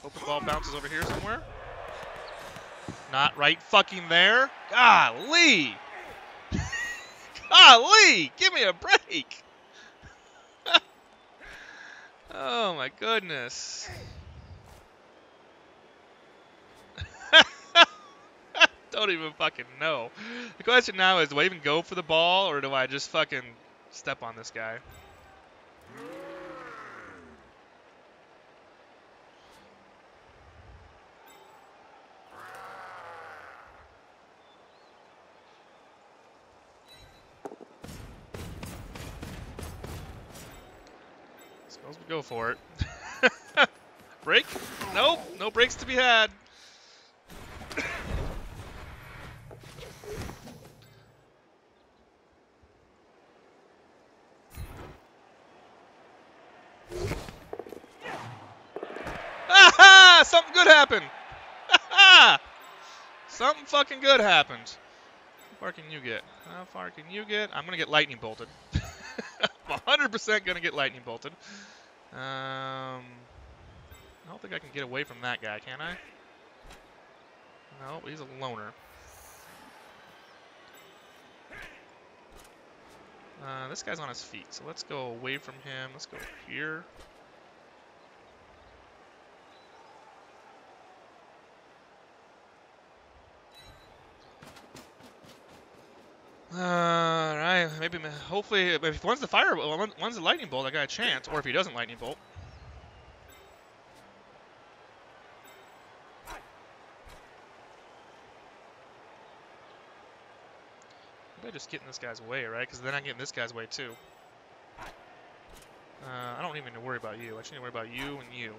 Hope the ball bounces over here somewhere. Not right fucking there. Golly! Golly! Give me a break! Oh my goodness. Don't even fucking know. The question now is, do I even go for the ball, or do I just fucking step on this guy? Suppose we go for it. Break? Nope, no breaks to be had. Aha! Something good happened. Aha! Something fucking good happened. How far can you get? How far can you get? I'm gonna get lightning bolted. I'm 100% gonna get lightning bolted. I don't think I can get away from that guy, can I? No, he's a loner. This guy's on his feet, so let's go away from him. Let's go here. Alright, maybe, hopefully, if one's the fire, one's the lightning bolt, I got a chance. Or if he doesn't lightning bolt. just get in this guy's way, right? Because then I get in this guy's way too. I don't even need to worry about you. I just need to worry about you and you.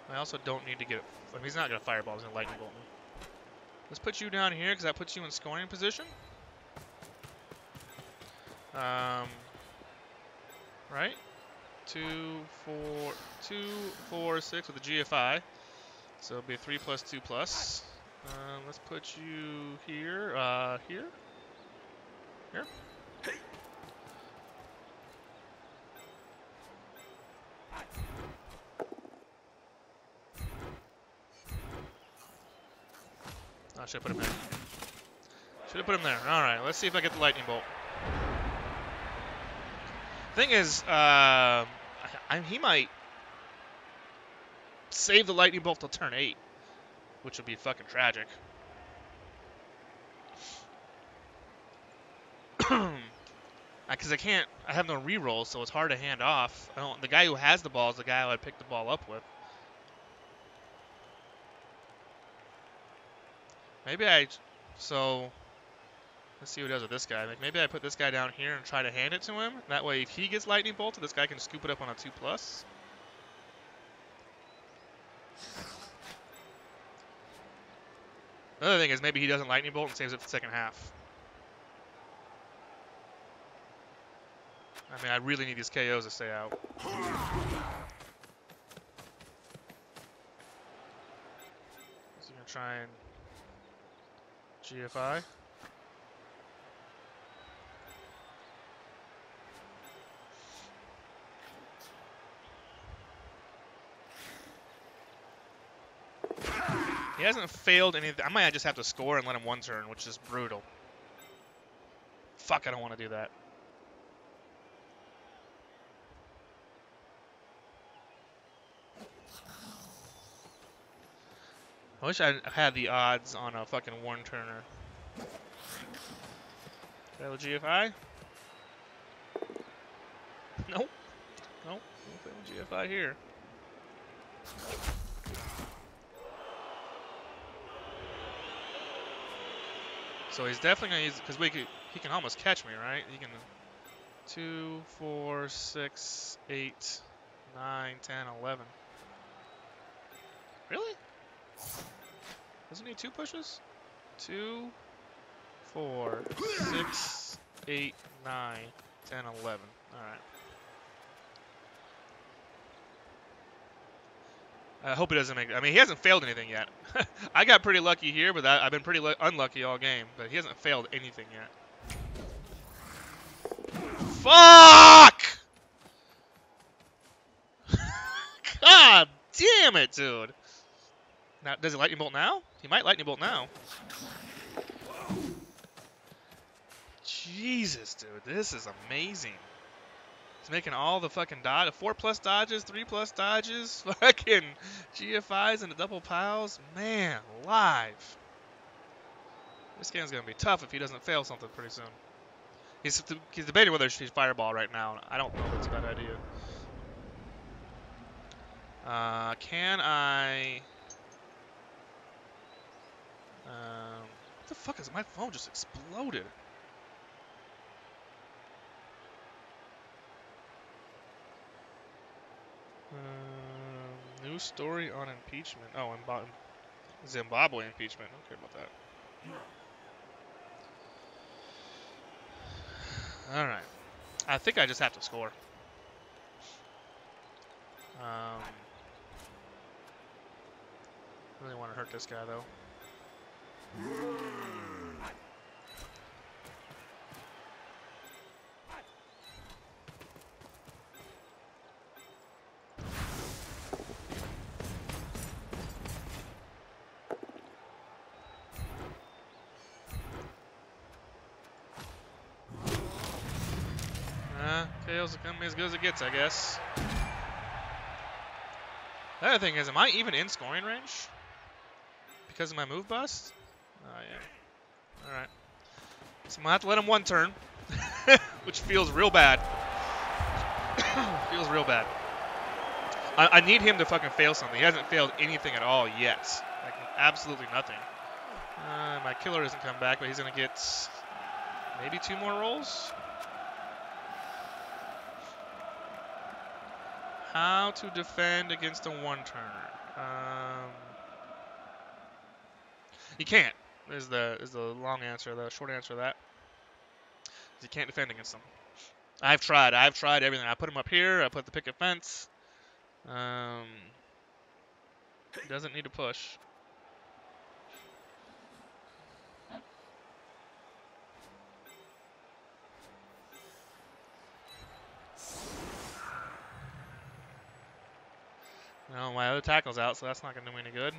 I also don't need to get... I mean, he's not going to fireball. He's going to lightning bolt me. Let's put you down here because that puts you in scoring position. Right? 2, 4, 6 with a GFI. So it'll be 3 plus 2 plus. Let's put you here. Here? Here? I should have put him there. Should have put him there. All right, let's see if I get the lightning bolt. Thing is, he might save the lightning bolt till turn 8, which would be fucking tragic. Because I have no rerolls, so it's hard to hand off. The guy who has the ball is the guy who I'd pick the ball up with. So let's see what he does with this guy. Like maybe I put this guy down here and try to hand it to him. That way, if he gets lightning bolted, this guy can scoop it up on a 2 plus. Another thing is maybe he doesn't lightning bolt and saves it for the second half. I mean, I really need these KOs to stay out. Is he gonna try and GFI? He hasn't failed anything. I might just have to score and let him 1 turn, which is brutal. Fuck, I don't want to do that. I wish I had the odds on a fucking 1-turner. Fail GFI? Nope. Nope. No GFI here. So he's definitely gonna use, because he can almost catch me, right? He can 2, 4, 6, 8, 9, 10, 11. Really? Doesn't he 2 pushes? 2, 4, 6, 8, 9, 10, 11. Alright. I hope he doesn't make it. I mean, he hasn't failed anything yet. I got pretty lucky here, but I've been pretty unlucky all game. But he hasn't failed anything yet. Fuck! God damn it, dude. Now, does he lightning bolt now? He might lightning bolt now. Jesus, dude, this is amazing. He's making all the fucking dodge, 4 plus dodges, 3 plus dodges, fucking GFIs and the double piles. Man, alive. This game's gonna be tough if he doesn't fail something pretty soon. He's debating whether he's fireball right now. I don't know if it's a bad idea. Can I? What the fuck is my phone just exploded? New story on impeachment. Oh, Zimbabwe impeachment. I don't care about that. All right. I think I just have to score. Really want to hurt this guy though. KO's gonna be as good as it gets, I guess. The other thing is, am I even in scoring range? Because of my move bust? Oh, yeah. Alright. So I'm gonna have to let him 1 turn. Which feels real bad. Feels real bad. I need him to fucking fail something. He hasn't failed anything at all yet. absolutely nothing. My killer doesn't come back, but he's going to get maybe 2 more rolls. How to defend against a 1-turner? You can't. Is the long answer. The short answer to that is you can't defend against them. I've tried everything. I put him up here. I put the picket fence. Doesn't need to push. No, my other tackle's out, so that's not going to do me any good.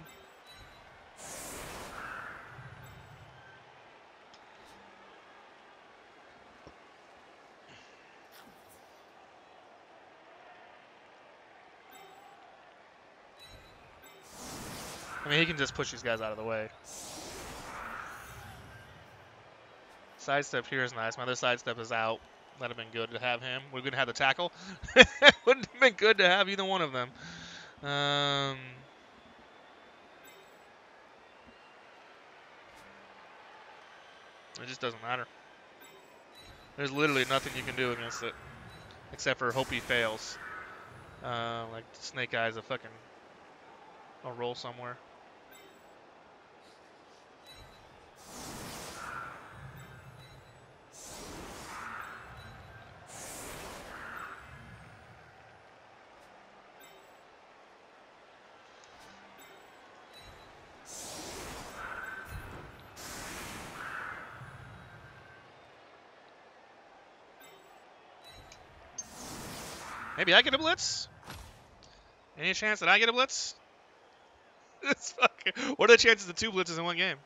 I mean, he can just push these guys out of the way. Sidestep here is nice. My other sidestep is out. That'd have been good to have him. We're going to have the tackle. Wouldn't have been good to have either one of them. It just doesn't matter. There's literally nothing you can do against it, except for hope he fails. Like Snake Eyes a roll somewhere. Maybe I get a blitz? Any chance that I get a blitz? It's fucking, what are the chances of 2 blitzes in one game?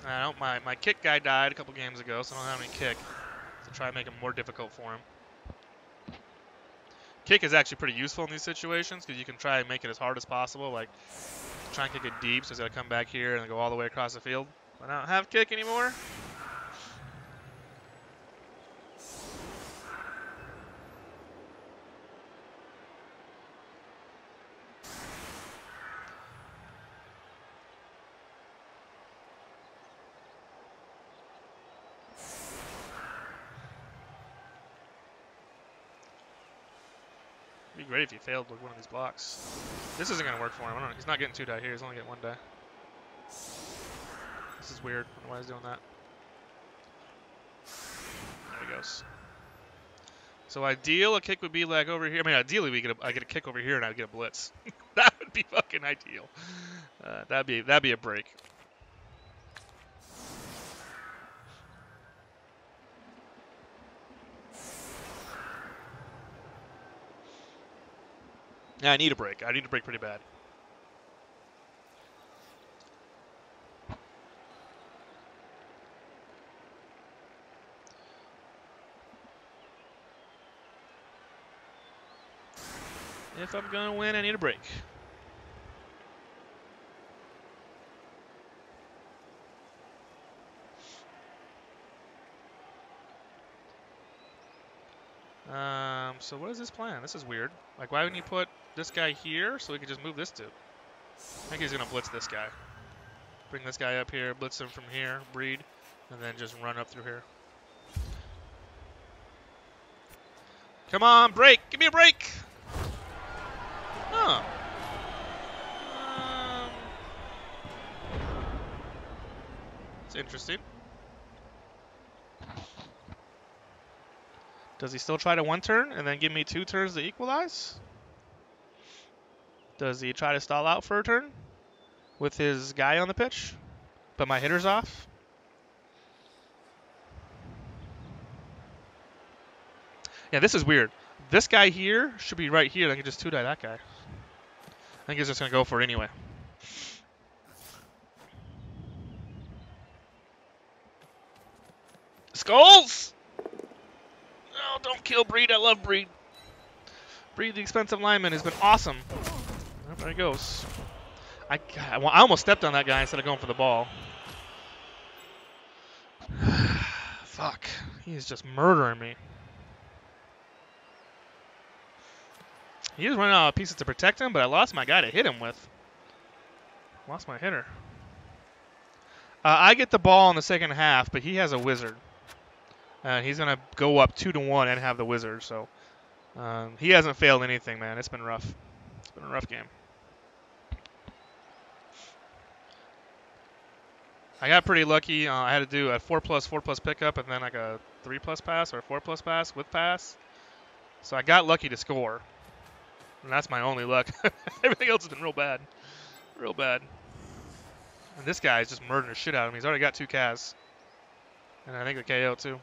I don't, my kick guy died a couple games ago, so I don't have any kick. To try and make it more difficult for him. Kick is actually pretty useful in these situations because you can try and make it as hard as possible. Like, try and kick it deep, so he's got to come back here and go all the way across the field. But I don't have kick anymore. It'd be great if he failed with one of these blocks. This isn't going to work for him. I don't know. He's not getting 2 die here. He's only getting 1 die. This is weird. I don't know why he's doing that. There he goes. So ideal, a kick would be like over here. I mean, ideally, I get a kick over here and I would get a blitz. That would be fucking ideal. That'd be a break. Yeah, I need a break. I need a break pretty bad. If I'm going to win, I need a break. So what is this plan? This is weird. Like, why wouldn't you put this guy here so we could just move this dude? I think he's going to blitz this guy. Bring this guy up here, blitz him from here, breed, and then just run up through here. Come on, break! Give me a break! Huh. It's interesting. Does he still try to 1 turn and then give me 2 turns to equalize? Does he try to stall out for a turn with his guy on the pitch, but my hitter's off? Yeah, this is weird. This guy here should be right here. I can just 2-die that guy. I think he's just going to go for it anyway. Skulls! No, don't kill Breed. I love Breed. Breed, the expensive lineman, has been awesome. Oh, there he goes. I almost stepped on that guy instead of going for the ball. Fuck. He is just murdering me. He was running out of pieces to protect him, but I lost my guy to hit him with. Lost my hitter. I get the ball in the second half, but he has a wizard. And he's going to go up 2-1 and have the wizard, so he hasn't failed anything, man. It's been rough. It's been a rough game. I got pretty lucky. I had to do a 4+4+ pickup and then like a 3+ pass or a 4+ pass with pass. So I got lucky to score. And that's my only luck. Everything else has been real bad. Real bad. And this guy is just murdering the shit out of me. He's already got 2 Kaz. And I think the KO too.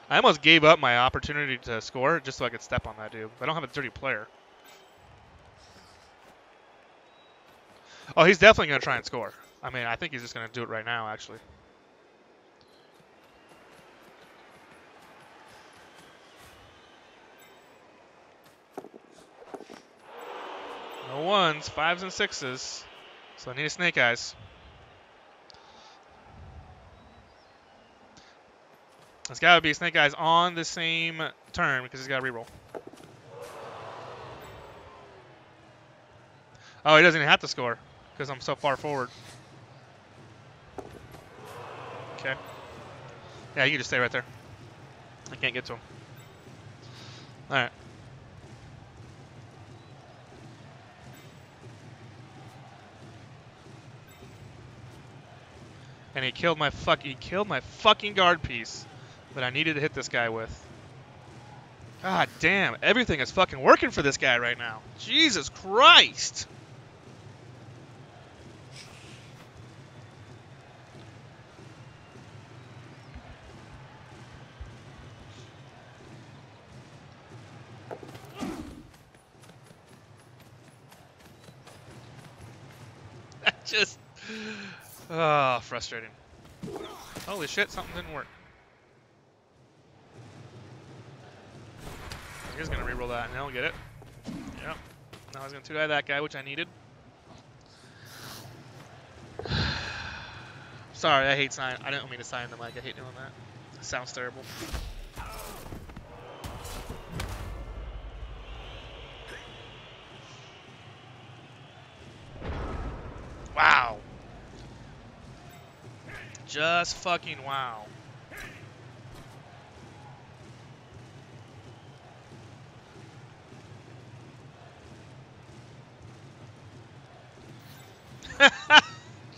I almost gave up my opportunity to score just so I could step on that dude. I don't have a dirty player. Oh, he's definitely going to try and score. I mean, I think he's just going to do it right now, actually. No 1s, 5s, and 6s. So I need a snake eyes. It's got to be snake eyes on the same turn because he's got to reroll. Oh, he doesn't even have to score because I'm so far forward. Okay. Yeah, you can just stay right there. I can't get to him. All right. And he killed my fucking guard piece that I needed to hit this guy with. God damn, everything is fucking working for this guy right now. Jesus Christ. Just, frustrating. Holy shit, something didn't work. He's gonna reroll that and he'll get it. Yep. Now he's gonna 2-die that guy, which I needed. Sorry, I hate sign. I didn't mean to sign the mic. I hate doing that. It sounds terrible. Wow. Just fucking wow.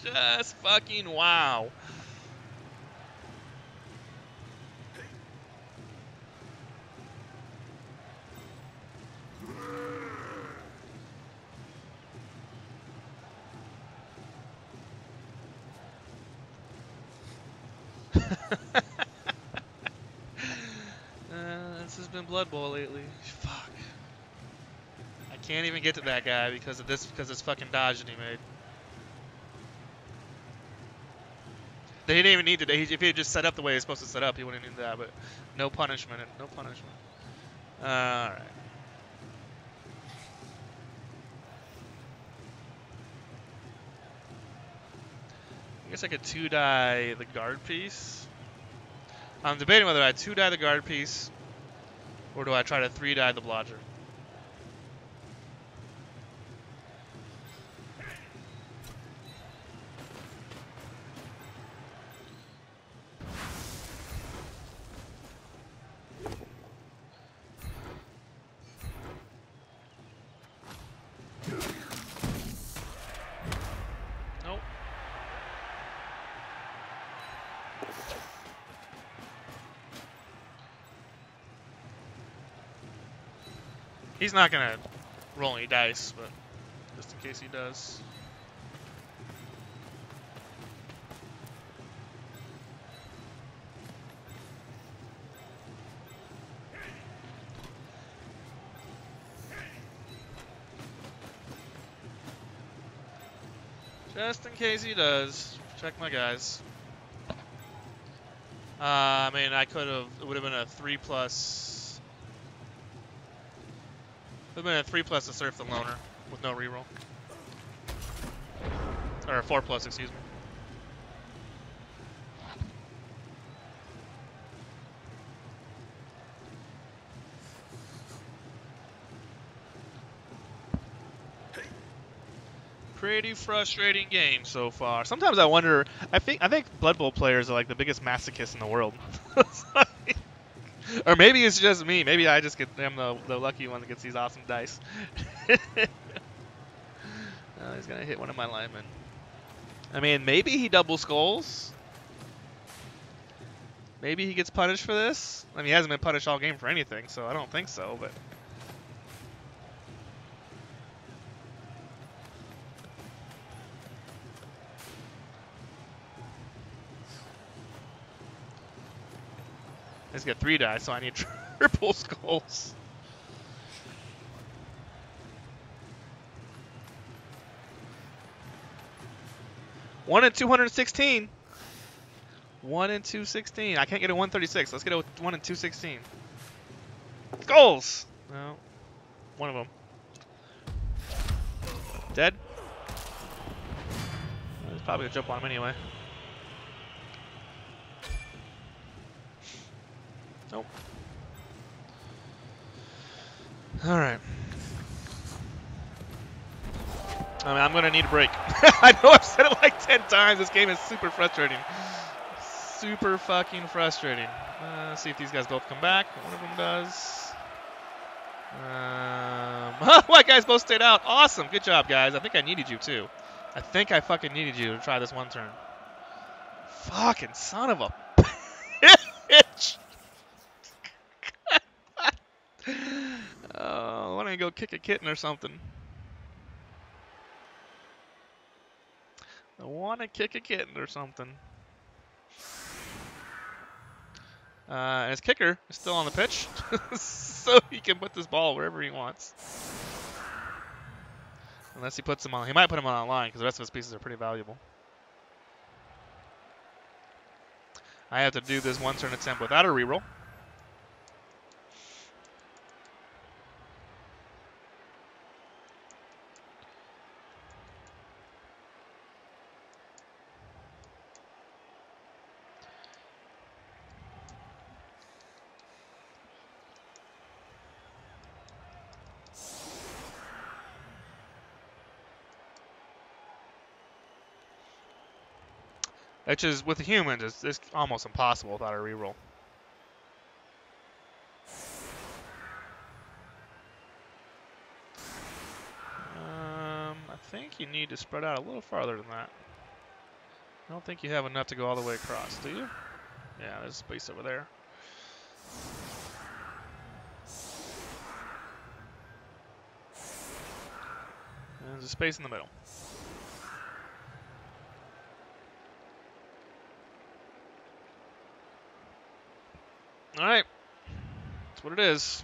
Just fucking wow. This has been Blood Bowl lately. Fuck. I can't even get to that guy because of this fucking dodge that he made. He didn't even need to. If he had just set up the way he's supposed to set up, he wouldn't need that. But no punishment. No punishment. All right. I guess I could 2-die the guard piece. I'm debating whether I 2-die the guard piece or do I try to 3-die the blodger. He's not going to roll any dice, but just in case he does. Just in case he does. Check my guys. I mean, I could have, it would have been a 3+. It would have been a 3+ to surf the loner. with no reroll. Or 4+, excuse me. Pretty frustrating game so far. Sometimes I wonder. I think Blood Bowl players are like the biggest masochists in the world. Or maybe it's just me. Maybe I just I'm the lucky one that gets these awesome dice. He's gonna hit one of my linemen. I mean, maybe he double skulls. Maybe he gets punished for this. I mean, he hasn't been punished all game for anything, so I don't think so. But he's got 3 dice, so I need triple skulls. One in 216. 1 in 216. I can't get a 136. Let's get a 1 in 216. Skulls! No. One of them. Dead? Well, he's probably going to jump on him anyway. Nope. Alright. I mean, I'm going to need a break. I know I've said it like 10 times. This game is super frustrating. Super fucking frustrating. Let's see if these guys both come back. One of them does. White guys both stayed out. Awesome. Good job, guys. I think I needed you, too. I think I fucking needed you to try this one turn. Fucking son of a bitch. Oh, why don't you go kick a kitten or something? I want to kick a kitten or something. And his kicker is still on the pitch, so he can put this ball wherever he wants. Unless he puts him on. He might put him on a line because the rest of his pieces are pretty valuable. I have to do this one turn attempt without a reroll. Which is, with the humans, it's almost impossible without a reroll. I think you need to spread out a little farther than that. I don't think you have enough to go all the way across, do you? Yeah, there's space over there. And there's a space in the middle. All right, that's what it is.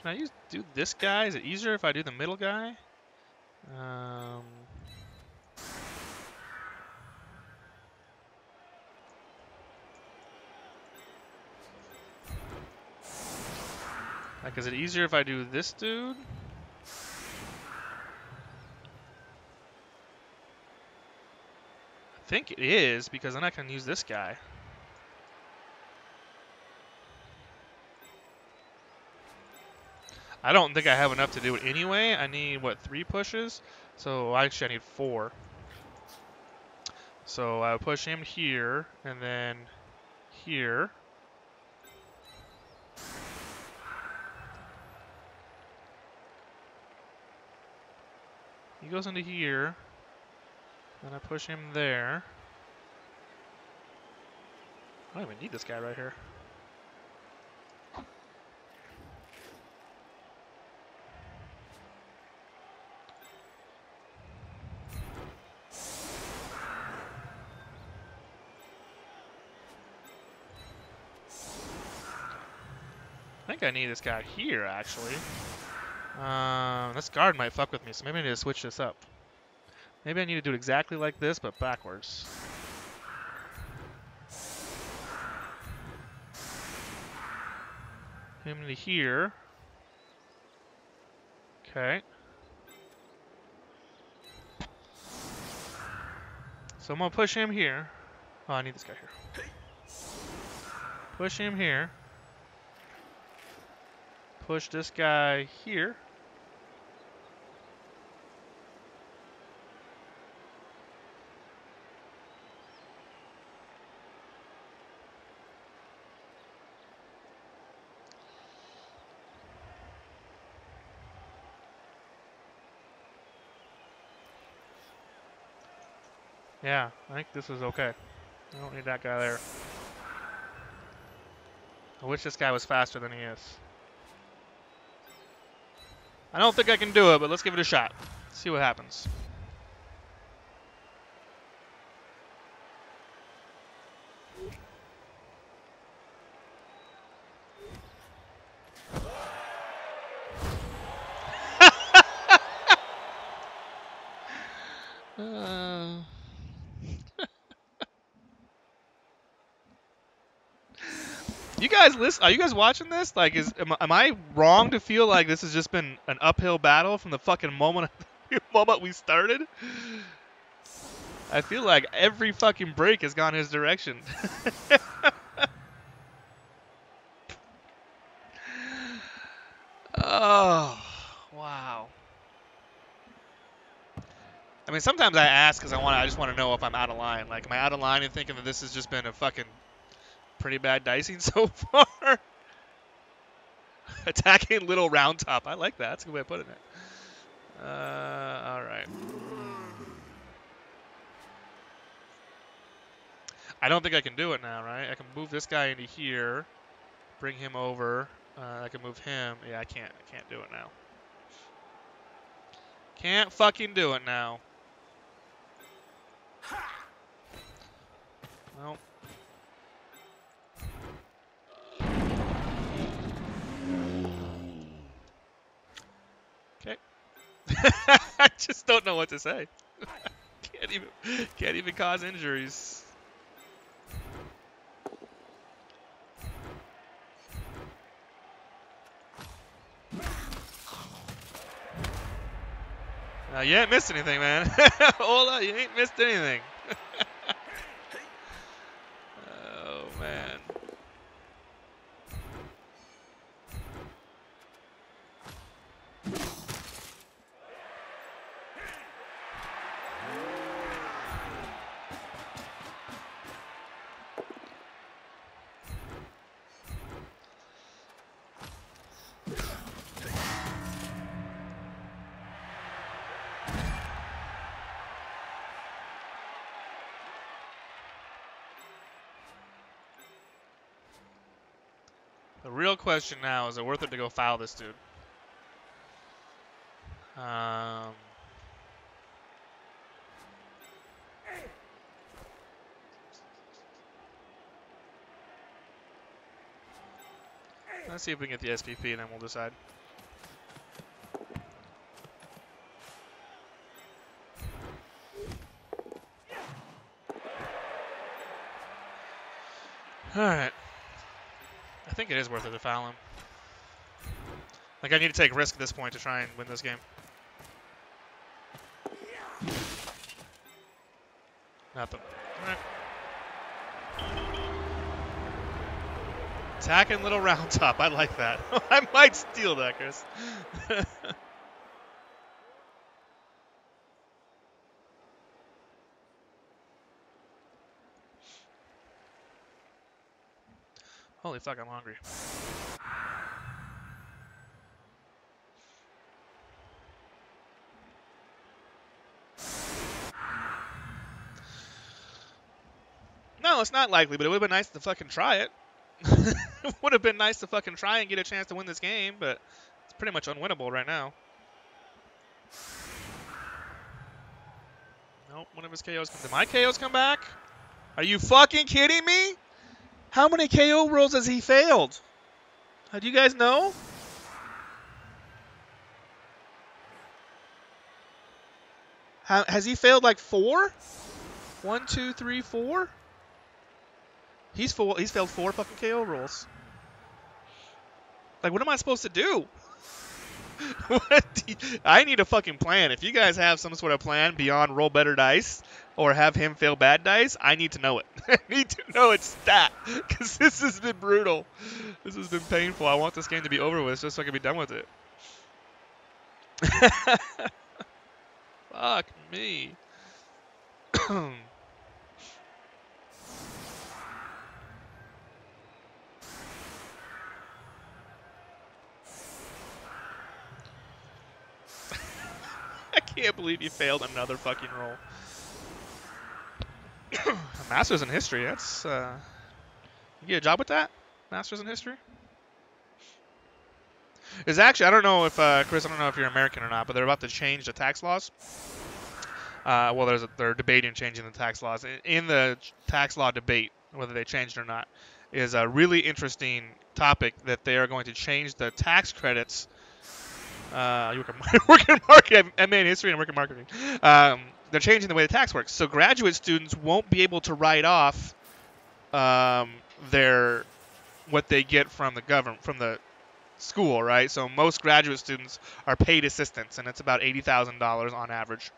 Can I do this guy? Is it easier if I do the middle guy? Like, is it easier if I do this dude? I think it is, because then I can use this guy. I don't think I have enough to do it anyway. I need, what, 3 pushes? So actually I need 4. So I would push him here, and then here. He goes into here. Then I push him there. I don't even need this guy right here. I think I need this guy here, actually. This guard might fuck with me, so maybe I need to switch this up. Maybe I need to do it exactly like this, but backwards. Him to here. Okay. So I'm gonna push him here. Oh, I need this guy here. Push him here. Push this guy here. Yeah, I think this is okay. I don't need that guy there. I wish this guy was faster than he is. I don't think I can do it, but let's give it a shot. See what happens. You guys listen? Are you guys watching this? Like, am I wrong to feel like this has just been an uphill battle from the fucking moment we started? I feel like every fucking break has gone his direction. Oh, wow. I mean, sometimes I ask because I just want to know if I'm out of line. Like, am I out of line and thinking that this has just been a fucking pretty bad dicing so far? Attacking little round top. I like that. That's a good way of putting it. All right. I don't think I can do it now, right? I can move this guy into here, bring him over. I can move him. Yeah, I can't do it now. Can't fucking do it now. Well. Okay. I just don't know what to say. Can't even cause injuries. You ain't missed anything, man. Hola, you ain't missed anything. Oh, man. The real question now is it worth it to go foul this dude? Let's see if we can get the SPP and then we'll decide. Alright. I think it is worth it to foul him. Like, I need to take risk at this point to try and win this game. Nothing. Alright. Attacking little round top. I like that. I might steal that, Chris. Holy fuck, I'm hungry. No, it's not likely, but it would have been nice to fucking try it. It would have been nice to fucking try and get a chance to win this game, but it's pretty much unwinnable right now. Nope, one of his KOs come. Did my KOs come back? Are you fucking kidding me? How many KO rolls has he failed? Do you guys know? Has he failed like 4? 1, 2, 3, 4? He's failed 4 fucking KO rolls. Like, what am I supposed to do? I need a fucking plan. If you guys have some sort of plan beyond roll better dice or have him fail bad dice, I need to know it. I need to know it's stat because this has been brutal. This has been painful. I want this game to be over with just so I can be done with it. Fuck me. I can't believe you failed another fucking roll. A master's in history. That's you get a job with that? Master's in history? Is actually, I don't know if Chris, I don't know if you're American or not, but they're about to change the tax laws. Well, they're debating changing the tax laws. In the tax law debate, whether they changed or not, is a really interesting topic that they are going to change the tax credits. You work in marketing, MA in history and work in marketing. They're changing the way the tax works. So graduate students won't be able to write off what they get from the government, from the school, right? So most graduate students are paid assistants, and it's about $80,000 on average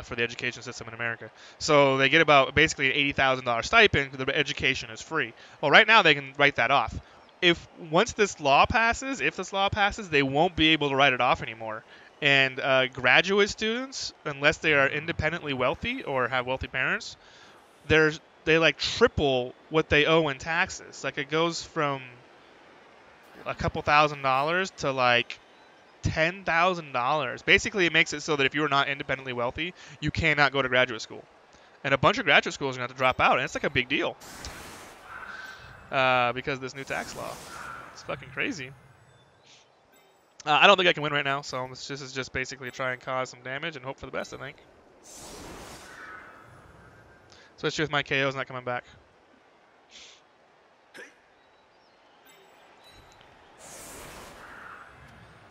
for the education system in America. So they get about basically an $80,000 stipend because their education is free. Well, right now they can write that off. If this law passes, they won't be able to write it off anymore. And graduate students, unless they are independently wealthy or have wealthy parents, they like triple what they owe in taxes. Like it goes from a couple $1,000s to like $10,000. Basically, it makes it so that if you are not independently wealthy, you cannot go to graduate school. And a bunch of graduate schools are going to have to drop out, and it's like a big deal because of this new tax law. It's fucking crazy. I don't think I can win right now, so this is just basically try and cause some damage and hope for the best, I think. Especially with my KOs not coming back.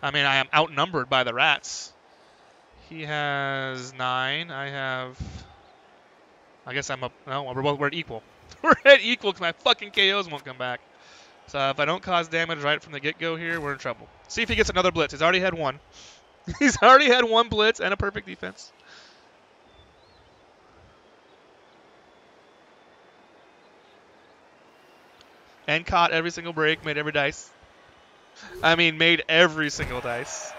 I mean, I am outnumbered by the rats. He has 9. I guess I'm up. No, we're at equal. We're at equal because my fucking KOs won't come back. So if I don't cause damage right from the get-go here, we're in trouble. See if he gets another blitz. He's already had one. He's already had one blitz and a perfect defense. And caught every single break, made every dice. I mean, made every single dice.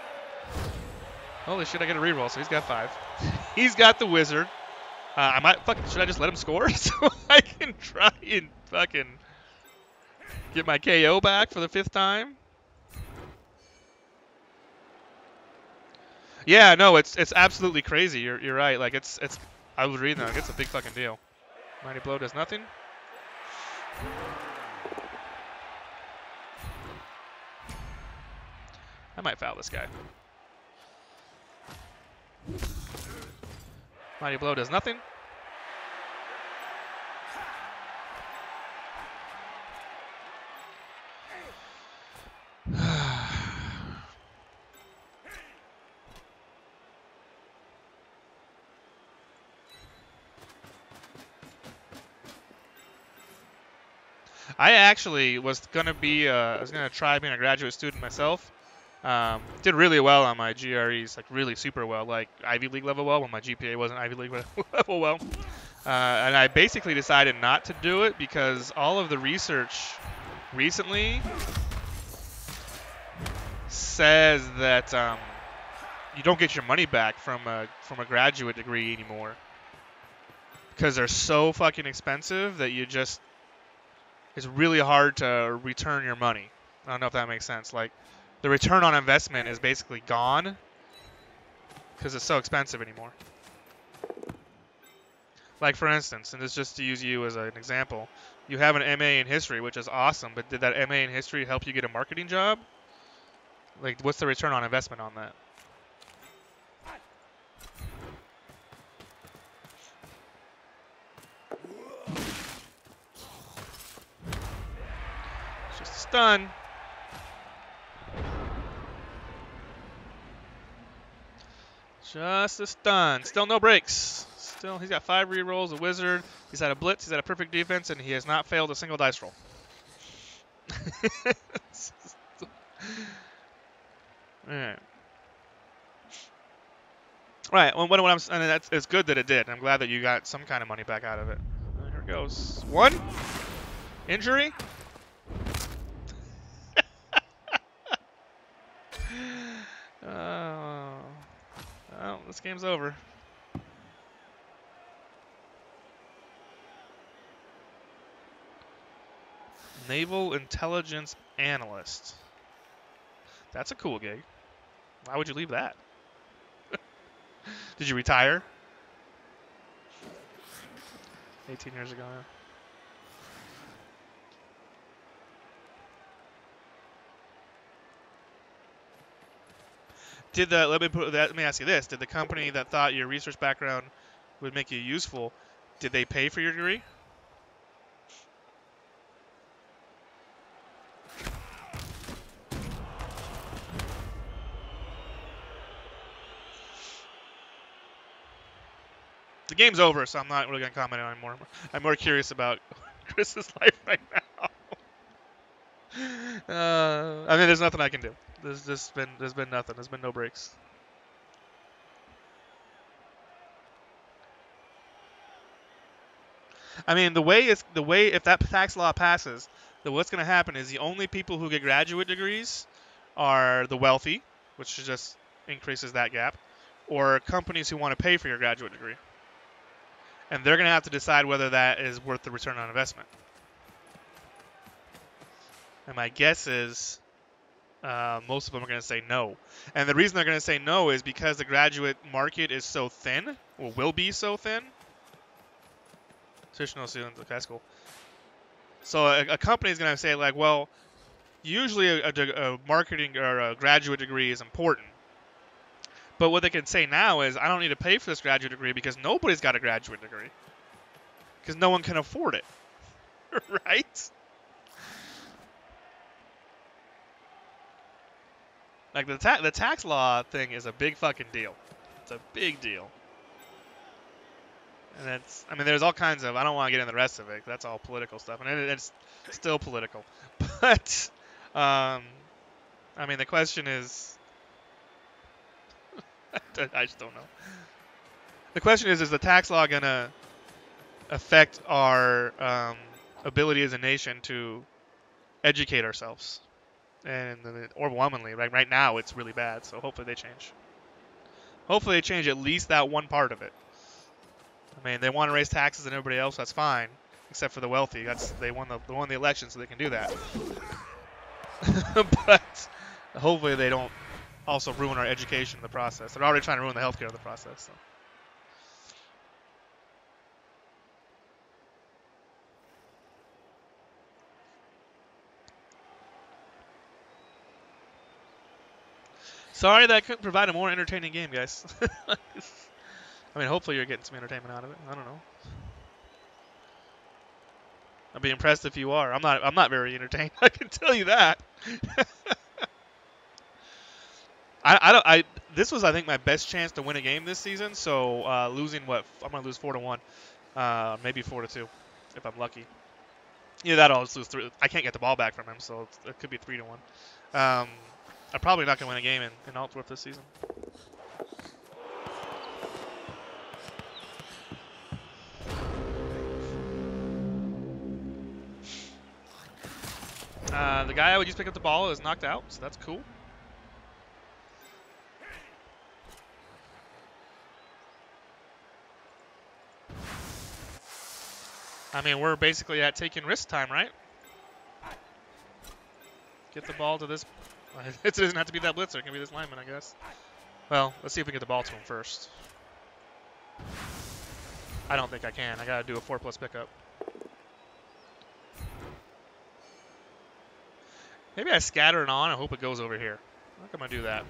Holy shit, I get a reroll, so he's got 5. He's got the wizard. Should I just let him score so I can try and fucking get my KO back for the 5th time? Yeah, no, it's absolutely crazy. You're right. Like it's I was reading that. Like, it's a big fucking deal. Mighty Blow does nothing. I might foul this guy. Mighty Blow does nothing. I actually was gonna try being a graduate student myself. Did really well on my GREs, like really super well, like Ivy League level well, when my GPA wasn't Ivy League level well. And I basically decided not to do it because all of the research recently says that you don't get your money back from a graduate degree anymore because they're so fucking expensive that it's really hard to return your money. I don't know if that makes sense. Like, the return on investment is basically gone because it's so expensive anymore. Like, for instance, and this is just to use you as an example, you have an MA in history, which is awesome, but did that MA in history help you get a marketing job? Like, what's the return on investment on that? It's just a stun. Just a stun. Still no breaks. Still, he's got 5 rerolls, a wizard. He's had a blitz. He's had a perfect defense, and he has not failed a single dice roll. All right. Right. Well, what I'm saying, that's it's good that it did. I'm glad that you got some kind of money back out of it. Here it goes. One injury. Well, this game's over. Naval Intelligence Analyst. That's a cool gig. Why would you leave that? Did you retire? 18 years ago. Yeah. Did the let me ask you this: did the company that thought your research background would make you useful, did they pay for your degree? The game's over, so I'm not really going to comment on it anymore. I'm more curious about Chris's life right now. I mean, there's nothing I can do. There's been nothing. There's been no breaks. I mean, the way if that tax law passes, then what's going to happen is the only people who get graduate degrees are the wealthy, which just increases that gap, or companies who want to pay for your graduate degree. And they're going to have to decide whether that is worth the return on investment. And my guess is most of them are going to say no. And the reason they're going to say no is because the graduate market is so thin, or will be so thin. Traditional students, okay, that's cool. So a company is going to say, like, well, usually a marketing or a graduate degree is important. But what they can say now is, I don't need to pay for this graduate degree because nobody's got a graduate degree. Because no one can afford it. Right? Like, the tax law thing is a big fucking deal. It's a big deal. And I mean, there's all kinds of, I don't want to get into the rest of it. That's all political stuff. And it's still political. But, I mean, the question is, I just don't know. The question is the tax law going to affect our ability as a nation to educate ourselves? And overwhelmingly, right now, it's really bad. So hopefully they change. Hopefully they change at least that one part of it. I mean, they want to raise taxes than everybody else. That's fine, except for the wealthy. They won the election, so they can do that. But hopefully they don't also ruin our education in the process. They're already trying to ruin the healthcare in the process. So. Sorry that I couldn't provide a more entertaining game, guys. I mean, hopefully you're getting some entertainment out of it. I don't know. I'd be impressed if you are. I'm not very entertained. I can tell you that. This was, I think, my best chance to win a game this season. So losing I'm gonna lose 4-1, maybe 4-2, if I'm lucky. Yeah, that I'll just lose 3. I can't get the ball back from him, so it could be 3-1. I'm probably not gonna win a game in Altworth this season. The guy I would use to pick up the ball is knocked out, so that's cool. I mean, we're basically at taking risk time, right? Get the ball to this. It doesn't have to be that blitzer. It can be this lineman, I guess. Well, let's see if we can get the ball to him first. I don't think I can. I got to do a 4+ pickup. Maybe I scatter it on and hope it goes over here. I think I'm going to do that.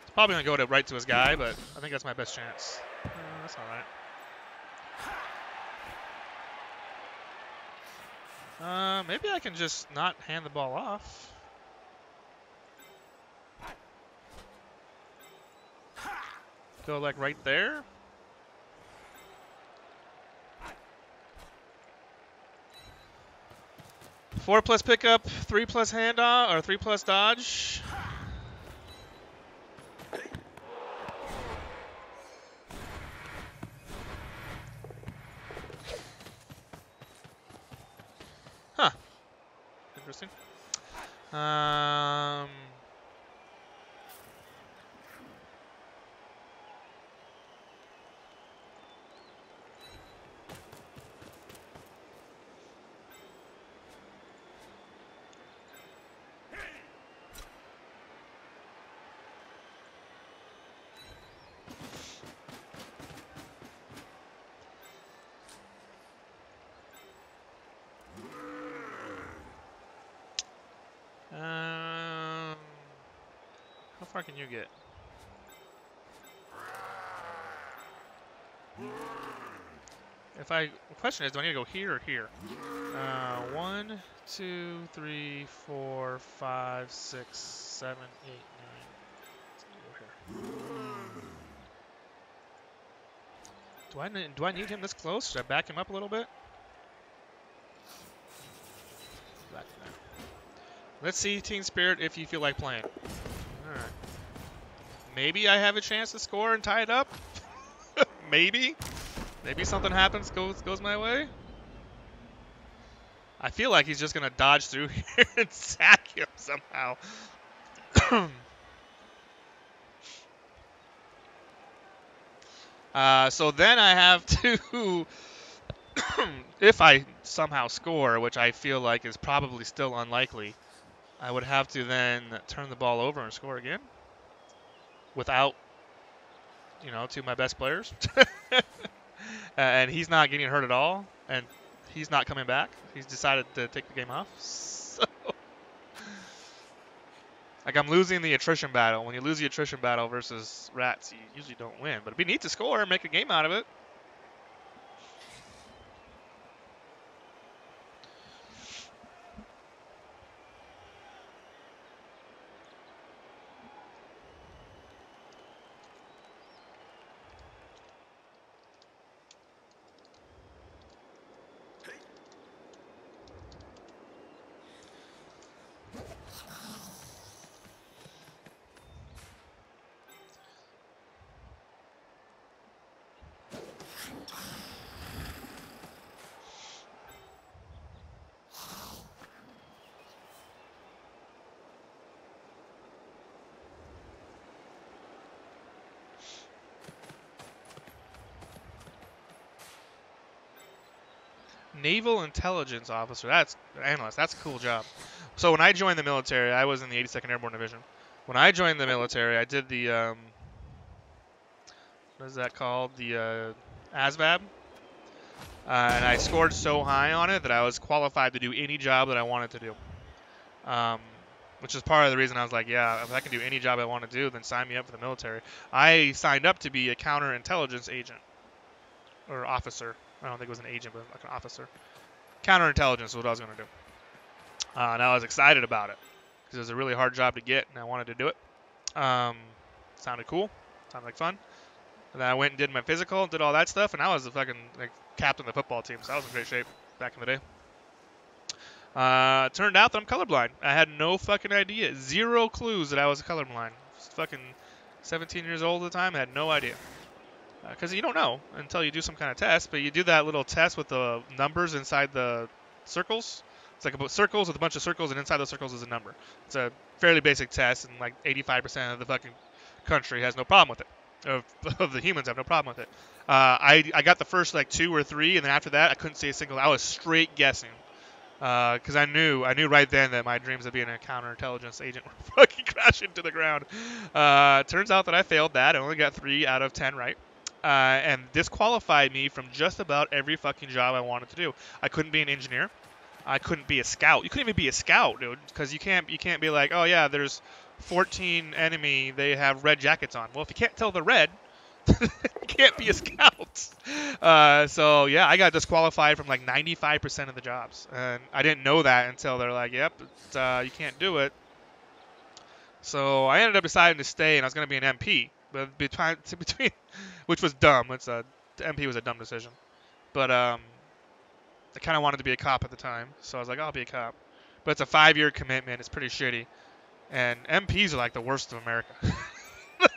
It's probably going to go right to his guy, but I think that's my best chance. That's all right. Maybe I can just not hand the ball off. Go like right there. Four+ pickup, 3+ handoff, or 3+ dodge. Um. How far can you get? The question is, do I need to go here or here? 1, 2, 3, 4, 5, 6, 7, 8, 9. Let's go here. Do I need him this close? Should I back him up a little bit? Back him there. Let's see, Team Spirit, if you feel like playing. All right. Maybe I have a chance to score and tie it up. Maybe. Maybe something happens, goes my way. I feel like he's just gonna dodge through here and sack him somehow. So then I have to, if I somehow score, which I feel like is probably still unlikely, I would have to then turn the ball over and score again without, two of my best players. And he's not getting hurt at all, and he's not coming back. He's decided to take the game off. So, like, I'm losing the attrition battle. When you lose the attrition battle versus rats, you usually don't win. But it'd be neat to score and make a game out of it. Naval Intelligence Officer. Analyst. That's a cool job. So when I joined the military, I was in the 82nd Airborne Division. When I joined the military, I did the, what is that called? The ASVAB. And I scored so high on it that I was qualified to do any job that I wanted to do. Which is part of the reason I was like, yeah, if I can do any job I want to do, then sign me up for the military. I signed up to be a counterintelligence agent. Or officer. I don't think it was an agent, but like an officer. Counterintelligence is what I was going to do. And I was excited about it because it was a really hard job to get, and I wanted to do it. Sounded cool. Sounded like fun. And then I went and did my physical, did all that stuff, and I was the fucking captain of the football team, so I was in great shape back in the day. Turned out that I'm colorblind. I had no fucking idea. 0 clues that I was colorblind. I was fucking 17 years old at the time. I had no idea. Because you don't know until you do some kind of test, but you do that little test with the numbers inside the circles. It's like about circles with a bunch of circles, and inside those circles is a number. It's a fairly basic test, and like 85% of the fucking country has no problem with it. Of the humans have no problem with it. I got the first like 2 or 3, and then after that I couldn't see a single. I was straight guessing. Because I knew right then that my dreams of being a counterintelligence agent were fucking crashing to the ground. Turns out that I failed that. I only got 3 out of 10 right. And disqualified me from just about every fucking job I wanted to do. I couldn't be an engineer. I couldn't be a scout. You couldn't even be a scout, dude, because you can't be like, oh yeah, there's 14 enemy, they have red jackets on. Well, if you can't tell the red, you can't be a scout. So yeah, I got disqualified from like 95% of the jobs, and I didn't know that until they're like, yep, you can't do it. So I ended up deciding to stay, and I was going to be an MP. But between, which was dumb. MP was a dumb decision. But I kind of wanted to be a cop at the time, so I was like, I'll be a cop. But it's a 5-year commitment. It's pretty shitty. And MPs are like the worst of America.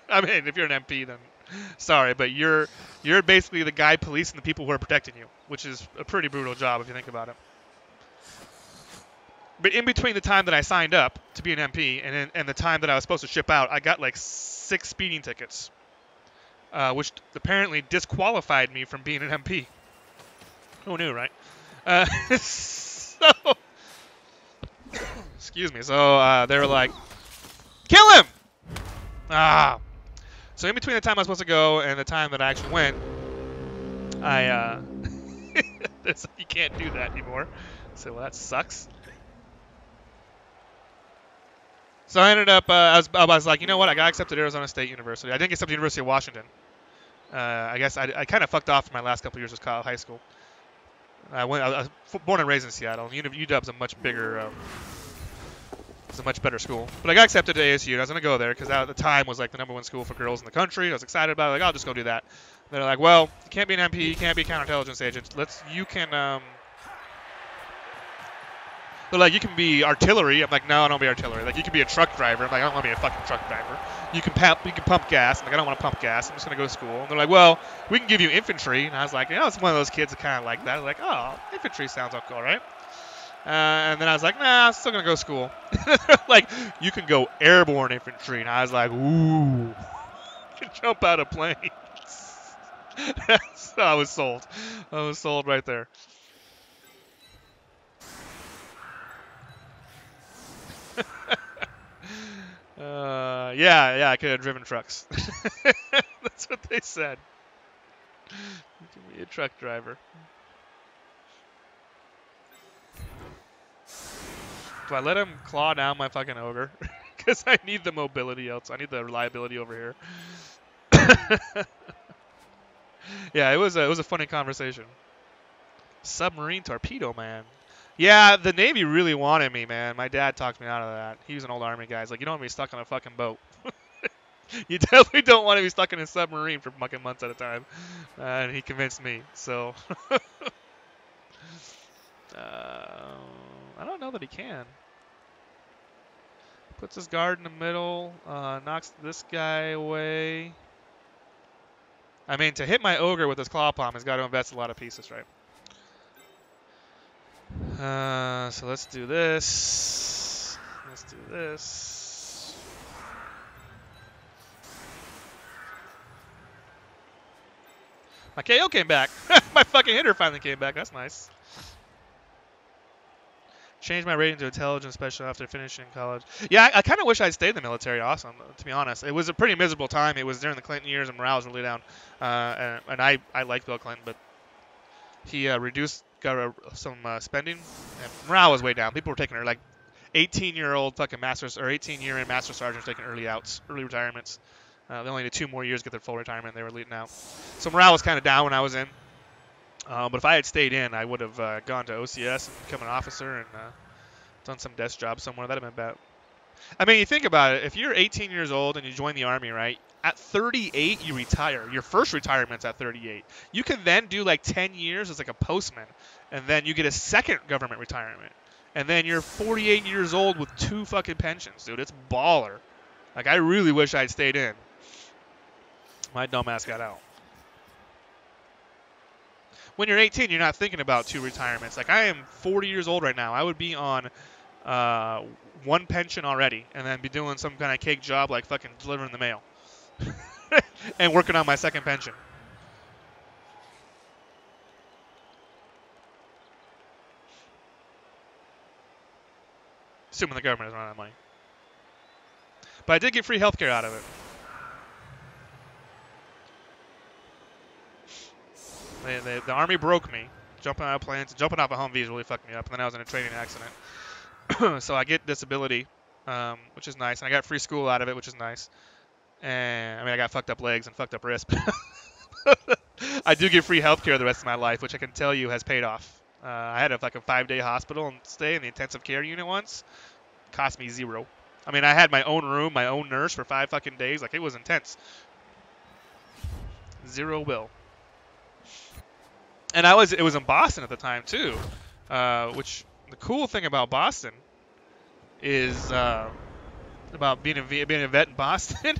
I mean, if you're an MP, then sorry, but you're basically the guy policing the people who are protecting you, which is a pretty brutal job if you think about it. But in between the time that I signed up to be an MP and the time that I was supposed to ship out, I got like 6 speeding tickets, which apparently disqualified me from being an MP. Who knew, right? So, excuse me. So they were like, kill him! Ah. So in between the time I was supposed to go and the time that I actually went, you can't do that anymore. So well, that sucks. So I ended up, I was like, you know what? I got accepted to Arizona State University. I didn't get accepted to University of Washington. I guess I kind of fucked off for my last couple years of high school. I was born and raised in Seattle. UW's a much bigger, it's a much better school. But I got accepted to ASU, and I was gonna go there because at the time was like the #1 school for girls in the country. I was excited about it. Like, I'll just go do that. They're like, well, you can't be an MP, you can't be a counterintelligence agent. They're like, you can be artillery. I'm like, no, I don't be artillery. Like, you can be a truck driver. I'm like, I don't want to be a fucking truck driver. You can pump gas. I'm like, I don't want to pump gas. I'm just going to go to school. And they're like, well, we can give you infantry. And I was like, it's one of those kids that kind of like that. Like, oh, infantry sounds okay, all right? And then I was like, nah, I'm still going to go to school. Like, you can go airborne infantry. And I was like, ooh, you can jump out of planes. So I was sold. I was sold right there. Yeah, I could have driven trucks. That's what they said. You can be a truck driver. Do I let him claw down my fucking ogre? Because I need the mobility else. I need the reliability over here. Yeah, it was a funny conversation. Submarine torpedo man. Yeah, the Navy really wanted me, man. My dad talked me out of that. He was an old Army guy. He's like, you don't want to be stuck on a fucking boat. You definitely don't want to be stuck in a submarine for fucking months at a time. And he convinced me. So, I don't know that he can. Puts his guard in the middle, knocks this guy away. I mean, to hit my ogre with his claw palm, he's got to invest a lot of pieces, right? So let's do this. Let's do this. My KO came back. My fucking hitter finally came back. That's nice. Changed my rating to intelligence special after finishing college. Yeah, I kind of wish I'd stayed in the military. Awesome, to be honest. It was a pretty miserable time. It was during the Clinton years, and morale was really down. And I liked Bill Clinton, but he got some spending, and morale was way down. People were taking like 18-year-old fucking masters or 18-year-in master sergeants taking early retirements. They only needed 2 more years to get their full retirement. They were leading out. So morale was kind of down when I was in. But if I had stayed in, I would have gone to OCS and become an officer and done some desk job somewhere. That would have been bad. I mean, you think about it. If you're 18 years old and you join the Army, right? At 38, you retire. Your first retirement's at 38. You can then do like 10 years as like a postman, and then you get a second government retirement. And then you're 48 years old with 2 fucking pensions, dude. It's baller. Like, I really wish I'd stayed in. My dumbass got out. When you're 18, you're not thinking about 2 retirements. Like, I am 40 years old right now. I would be on 1 pension already and then be doing some kind of cake job like fucking delivering the mail and working on my second pension. Assuming the government doesn't run out of money. But I did get free healthcare out of it. The Army broke me. Jumping out of planes, jumping off a Humvee really fucked me up, and then I was in a training accident. So I get disability, which is nice, and I got free school out of it, which is nice. And I mean, I got fucked up legs and fucked up wrists. I do get free healthcare the rest of my life, which I can tell you has paid off. I had a 5-day hospital stay in the intensive care unit once. Cost me $0. I mean, I had my own room, my own nurse for 5 fucking days. Like, it was intense. $0. And it was in Boston at the time too, which the cool thing about Boston is about being a vet in Boston.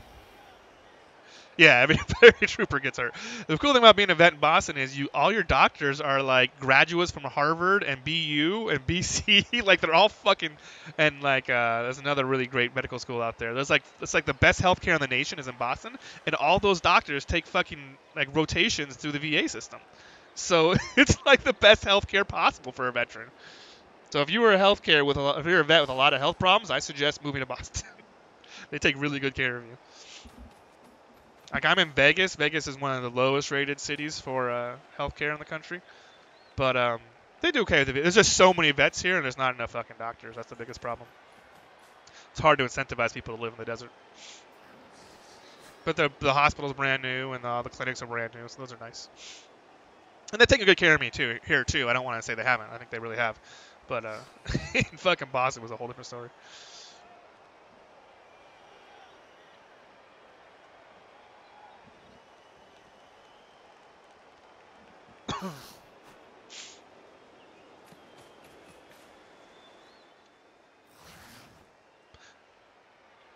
Yeah, every trooper gets hurt. The cool thing about being a vet in Boston is all your doctors are like graduates from Harvard and BU and BC. Like they're all fucking, and like there's another really great medical school out there. It's like the best healthcare in the nation is in Boston, and all those doctors take fucking like rotations through the VA system. So it's like the best healthcare possible for a veteran. So if you were if you're a vet with a lot of health problems, I suggest moving to Boston. They take really good care of you. Like I'm in Vegas. Vegas is one of the lowest rated cities for healthcare in the country, but they do okay with it. There's just so many vets here, and there's not enough fucking doctors. That's the biggest problem. It's hard to incentivize people to live in the desert. But the hospital's brand new, and the clinics are brand new, so those are nice. And they're taking good care of me too here too. I don't want to say they haven't. I think they really have. But in fucking Boston was a whole different story.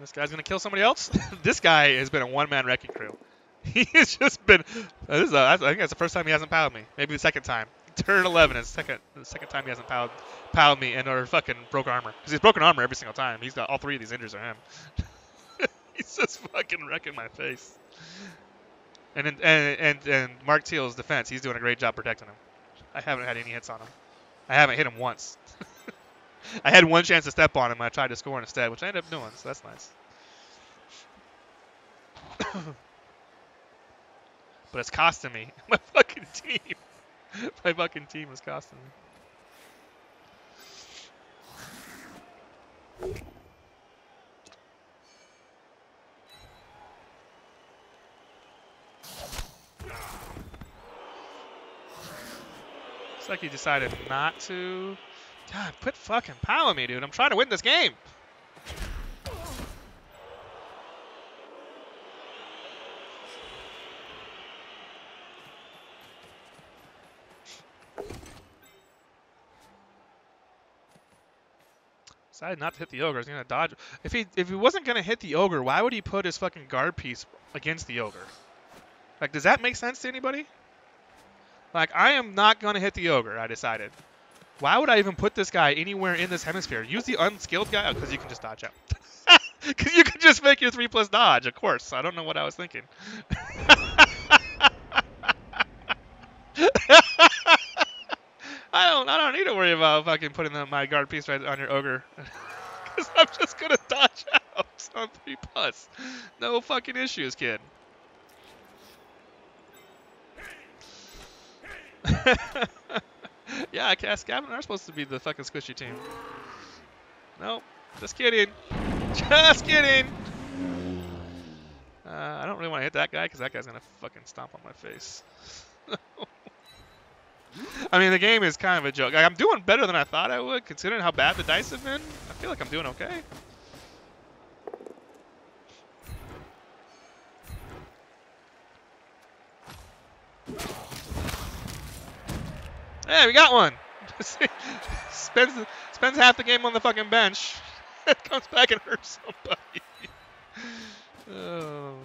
This guy's gonna kill somebody else. This guy has been a one-man wrecking crew. He has just been. I think that's the first time he hasn't powed me. Maybe the second time. Turn 11 is the second time he hasn't powed me or fucking broke armor. Because he's broken armor every single time. He's got all three of these injuries are him. He's just fucking wrecking my face. And Mark Teal's defense, he's doing a great job protecting him. I haven't had any hits on him. I haven't hit him once. I had one chance to step on him. I tried to score instead, which I ended up doing, so that's nice. But it's costing me. My fucking team. My fucking team is costing me. Looks like he decided not to. God, quit fucking powering me, dude. I'm trying to win this game. Decided not to hit the ogre. He's gonna dodge. If he wasn't gonna hit the ogre, why would he put his fucking guard piece against the ogre? Like, does that make sense to anybody? Like, I am not gonna hit the ogre. I decided. Why would I even put this guy anywhere in this hemisphere? Use the unskilled guy because you can just dodge out. Because you can just make your 3+ dodge. Of course. I don't know what I was thinking. I don't need to worry about fucking putting my guard piece right on your ogre. Because I'm just going to dodge out on 3+. No fucking issues, kid. Yeah, Skaven are supposed to be the fucking squishy team. Nope. Just kidding. Just kidding. I don't really want to hit that guy because that guy's going to fucking stomp on my face. I mean, the game is kind of a joke. Like, I'm doing better than I thought I would, considering how bad the dice have been. I feel like I'm doing okay. Hey, we got one. Spends half the game on the fucking bench. Comes back and hurts somebody. Oh.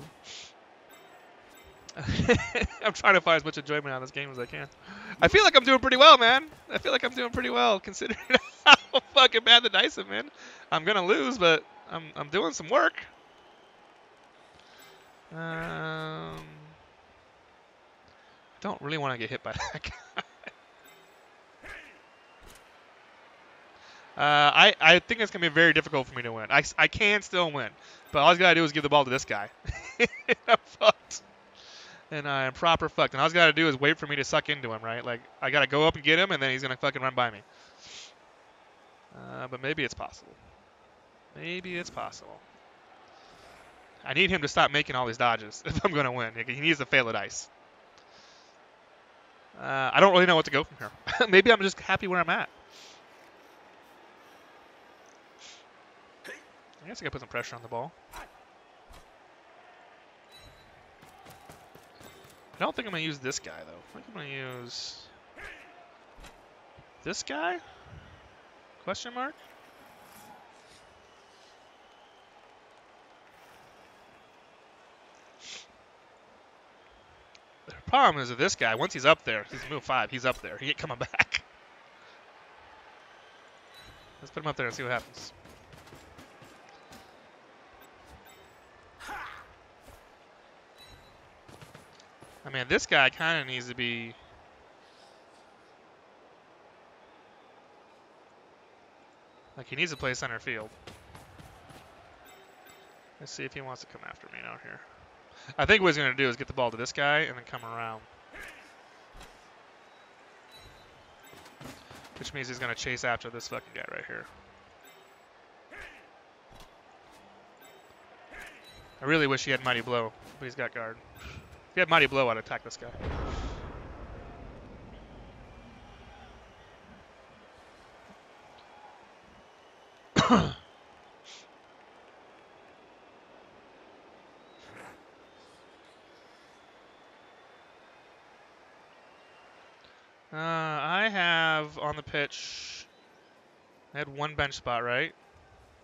I'm trying to find as much enjoyment out of this game as I can. I feel like I'm doing pretty well, man. I feel like I'm doing pretty well considering how fucking bad the dice have been. I'm gonna lose, but I'm doing some work. Don't really want to get hit by that guy. I think it's gonna be very difficult for me to win. I can still win, but all I gotta do is give the ball to this guy. I'm fucked. And I am proper fucked. And all I gotta do is wait for me to suck into him, right? Like, I gotta go up and get him, and then he's gonna fucking run by me. But maybe it's possible. Maybe it's possible. I need him to stop making all these dodges if I'm gonna win. He needs to fail a dice. I don't really know what to go from here. Maybe I'm just happy where I'm at. I guess I gotta put some pressure on the ball. I don't think I'm going to use this guy, though. I think I'm going to use this guy? Question mark? Problem is with this guy, once he's up there, he's move 5, he's up there. He ain't coming back. Let's put him up there and see what happens. I mean, this guy kind of needs to be... Like, he needs to play center field. Let's see if he wants to come after me out here. I think what he's going to do is get the ball to this guy and then come around. Which means he's going to chase after this fucking guy right here. I really wish he had Mighty Blow, but he's got guard. If he had Mighty Blow, I'd attack this guy. I have on the pitch, I had 1 bench spot, right?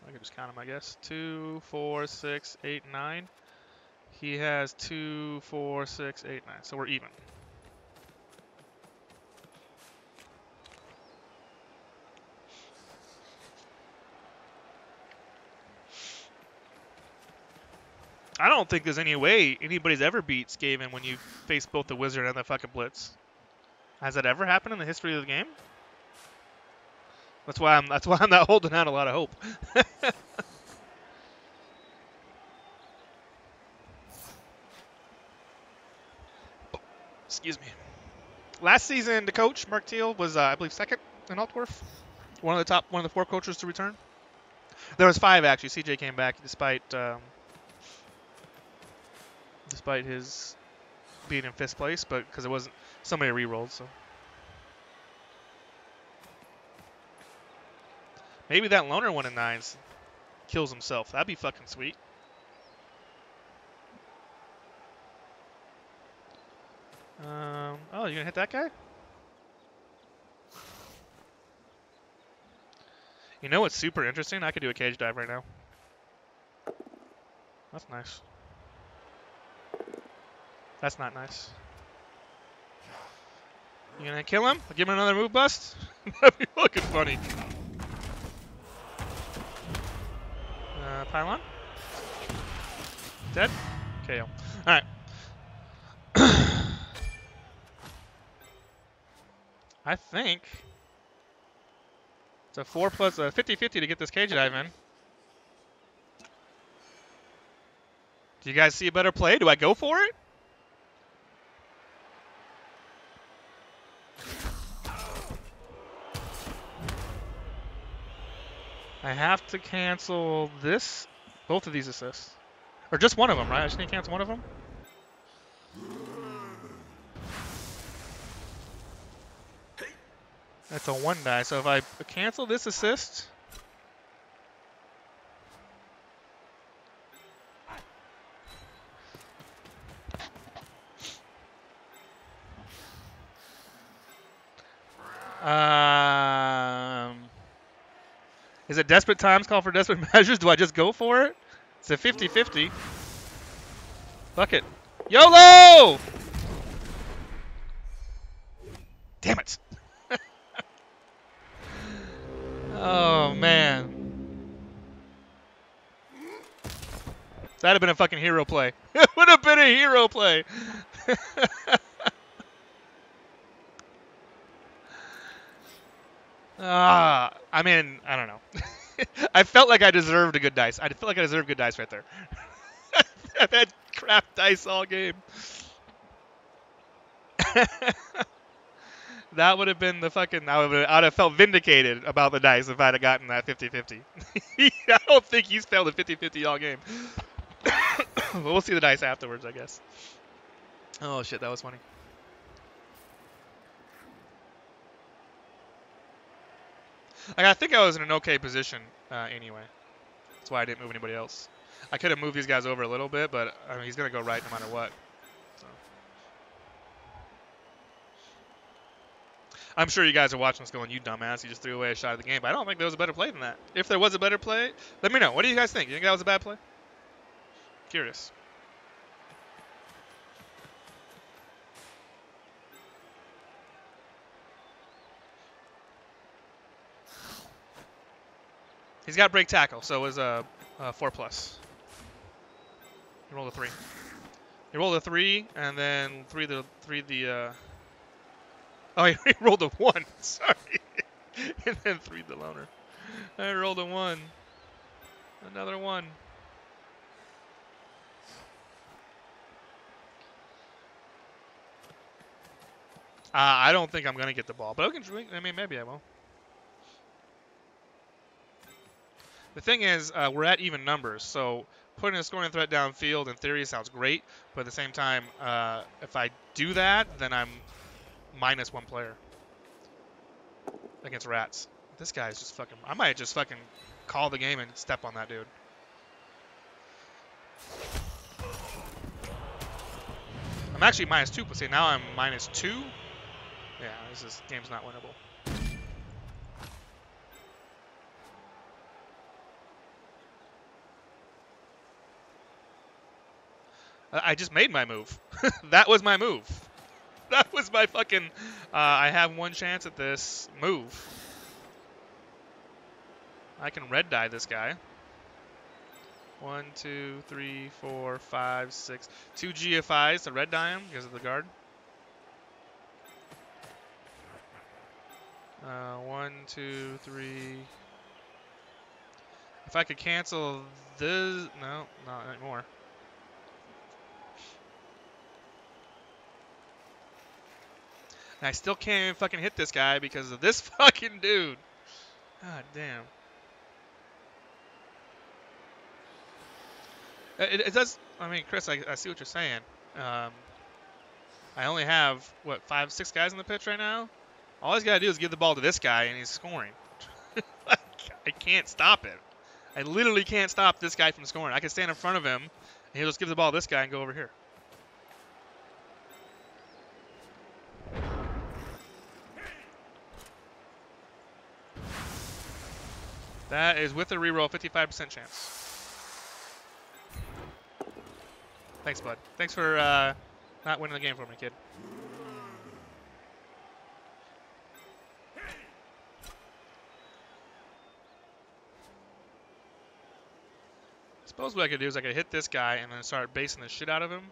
I can just count them, I guess. 2, 4, 6, 8, 9. He has 2, 4, 6, 8, 9. So we're even. I don't think there's any way anybody's ever beat Skaven when you face both the Wizard and the fucking Blitz. Has that ever happened in the history of the game? That's why I'm not holding out a lot of hope. Excuse me. Last season, the coach Mark Teal was, I believe, 2nd in Altworth. One of the 4 coaches to return. There was 5 actually. CJ came back despite his being in 5th place, but because it wasn't somebody re-rolled, so. Maybe that loner 1 in 9s kills himself. That'd be fucking sweet. Oh, you gonna hit that guy? You know what's super interesting? I could do a cage dive right now. That's nice. That's not nice. You gonna kill him? Give him another move bust? That'd be fucking funny. Pylon? Dead? KO. Alright. I think it's a 4 plus a 50-50 to get this cage dive in. Do you guys see a better play? Do I go for it? I have to cancel this, both of these assists. Or just one of them, right? I just need to cancel one of them? That's a 1 die, so if I cancel this assist... Is it desperate times call for desperate measures? Do I just go for it? It's a 50-50. Fuck it. YOLO! Damn it. Oh, man. That'd have been a fucking hero play. It would have been a hero play. I mean, I don't know. I felt like I deserved a good dice. I felt like I deserved good dice right there. I've had crap dice all game. That would have been the fucking... I'd have felt vindicated about the dice if I'd have gotten that 50-50. I don't think he's failed a 50-50 all game. But we'll see the dice afterwards, I guess. Oh, shit, that was funny. Like, I think I was in an okay position anyway. That's why I didn't move anybody else. I could have moved these guys over a little bit, but I mean, he's going to go right no matter what. So. I'm sure you guys are watching this going, you dumbass, you just threw away a shot at the game. But I don't think there was a better play than that. If there was a better play, let me know. What do you guys think? You think that was a bad play? Curious. He's got break tackle, so it was a 4+. He rolled a 3. He rolled a 3, and then oh, he rolled a 1. Sorry, and then 3 the loner. I rolled a 1. Another 1. I don't think I'm gonna get the ball, but I mean, maybe I will. The thing is, we're at even numbers, so putting a scoring threat downfield in theory sounds great, but at the same time, if I do that, then I'm minus 1 player against rats. This guy's just fucking. I might just fucking call the game and step on that dude. I'm actually minus 2, but see, now I'm minus 2. Yeah, this game's not winnable. I just made my move. That was my move. That was my fucking, I have 1 chance at this move. I can red dye this guy. 1, 2, 3, 4, 5, 6. 2 GFIs to red dye him because of the guard. 1, 2, 3. If I could cancel this, no, not anymore. And I still can't even fucking hit this guy because of this fucking dude. God damn. It does. I mean, Chris, I see what you're saying. I only have what 5, 6 guys in the pitch right now. All he's got to do is give the ball to this guy, and he's scoring. I can't stop it. I literally can't stop this guy from scoring. I can stand in front of him, and he'll just give the ball to this guy and go over here. That is with a reroll, 55% chance. Thanks, bud. Thanks for not winning the game for me, kid. I suppose what I could do is I could hit this guy and then start basing the shit out of him.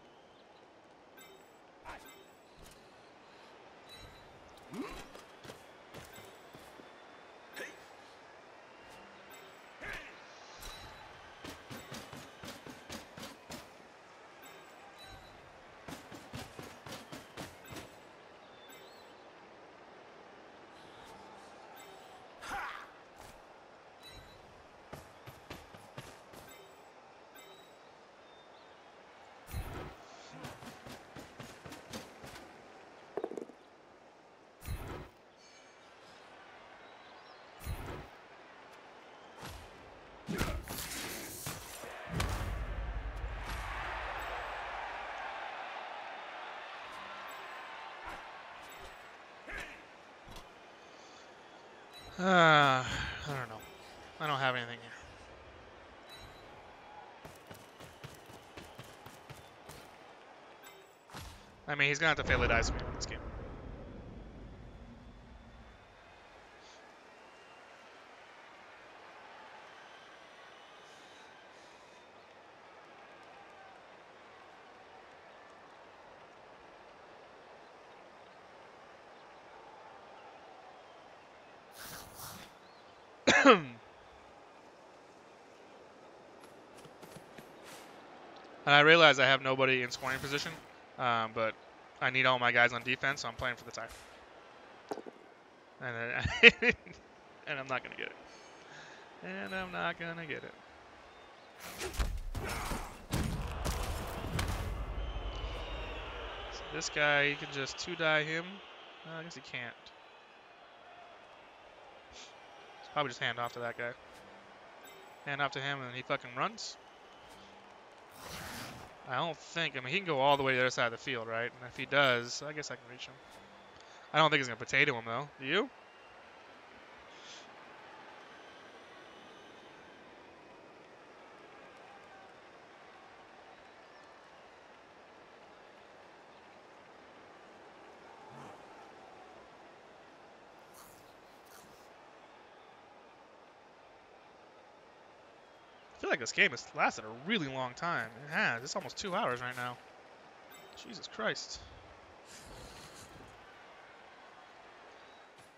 I don't know. I don't have anything here. I mean, he's going to have to fail the dice with me in this game. And I realize I have nobody in scoring position, but I need all my guys on defense, so I'm playing for the tie. And, and I'm not going to get it. And I'm not going to get it. So this guy, you can just 2-die him. I guess he can't. Probably just hand off to that guy. Hand off to him, and he fucking runs. I don't think. I mean, he can go all the way to the other side of the field, right? And if he does, I guess I can reach him. I don't think he's going to potato him, though. Do you? feel like this game has lasted a really long time. It has. It's almost 2 hours right now. Jesus Christ.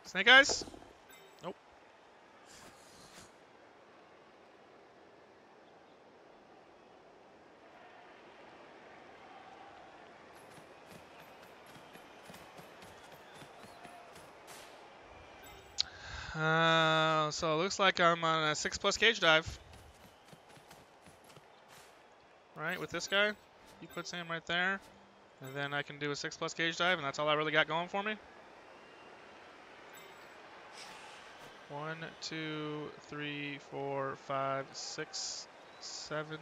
Snake Eyes? Nope. So it looks like I'm on a 6+ cage dive. Right, with this guy. He puts him right there. And then I can do a 6+ cage dive, and that's all I really got going for me. 1, 2, 3, 4, 5, 6, 7.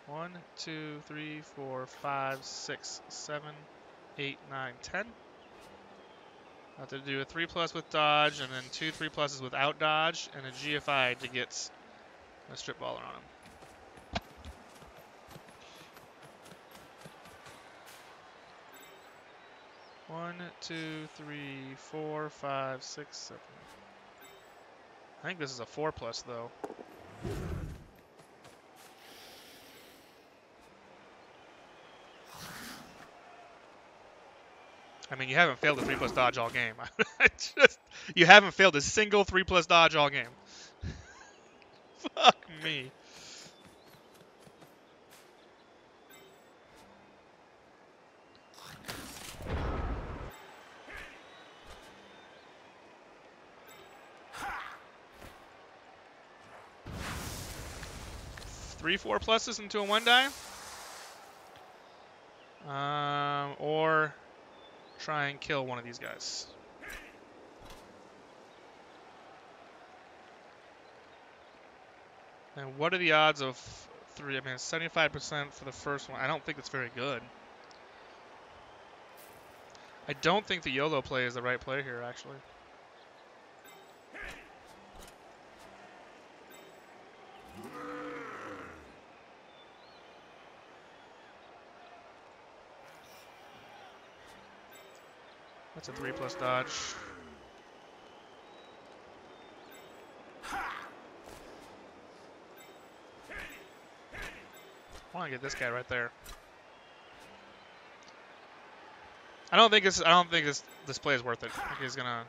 1, 2, 3, 4, 5, 6, 7, 8, 9, 10. I have to do a 3+ with dodge, and then 2 3+s without dodge, and a GFI to get a strip baller on him. One, 2, 3, 4, 5, 6, 7. I think this is a 4+ though. I mean, you haven't failed a 3+ dodge all game. You haven't failed a single 3+ dodge all game. Fuck me. Three 4+s into a 1 die. Or try and kill one of these guys. And what are the odds of 3? I mean, 75% for the first one. I don't think it's very good. I don't think the YOLO play is the right play here, actually. That's a 3+ dodge. I want to get this guy right there. I don't think this play is worth it. I think he's gonna.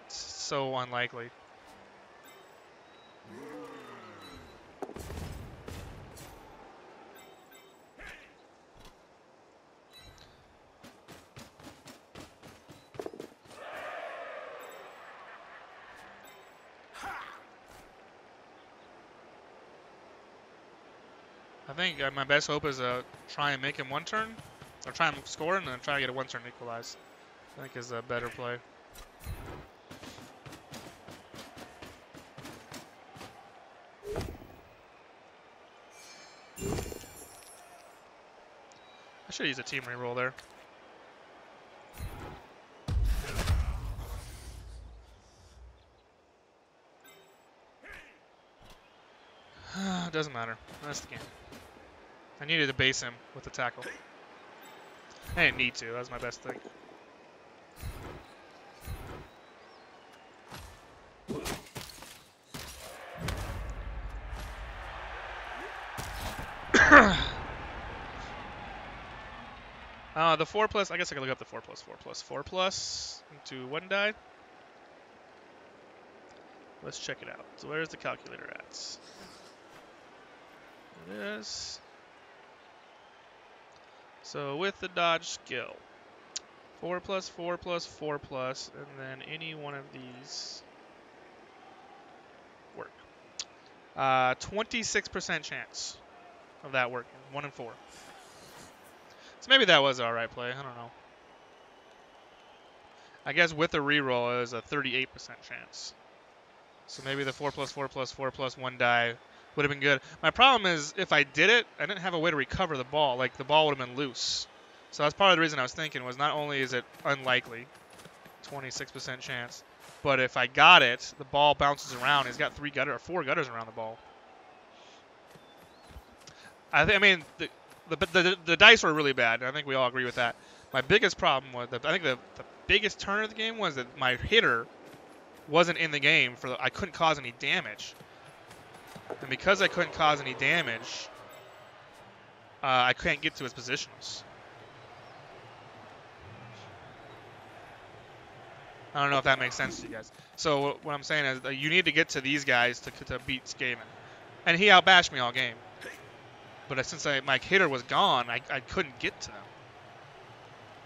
It's so unlikely. I think my best hope is try and make him 1 turn, or try and score, and then try to get a 1 turn equalize. I think is a better play. I should use a team reroll there. Doesn't matter. That's the game. I needed to base him with the tackle. I didn't need to. That was my best thing. The 4+. I guess I could look up the 4+. 4+. Into 1 die. Let's check it out. So where's the calculator at? It is. So with the dodge skill, 4+, 4+, 4+, and then any one of these work. 26% chance of that working. 1 in 4. So maybe that was an alright play. I don't know. I guess with the reroll, it was a 38% chance. So maybe the 4+, 4+, 4+, 1 die would have been good. My problem is if I did it, I didn't have a way to recover the ball. Like, the ball would have been loose. So that's part of the reason I was thinking was not only is it unlikely, 26% chance, but if I got it, the ball bounces around. He's got 4 gutters around the ball. I mean, the dice were really bad. I think we all agree with that. My biggest problem was I think the biggest turn of the game was that my hitter wasn't in the game I couldn't cause any damage. And because I couldn't cause any damage, I can't get to his positionals. I don't know if that makes sense to you guys. So what I'm saying is that you need to get to these guys to beat Skaven. And he outbashed me all game. But since my hitter was gone, I couldn't get to them.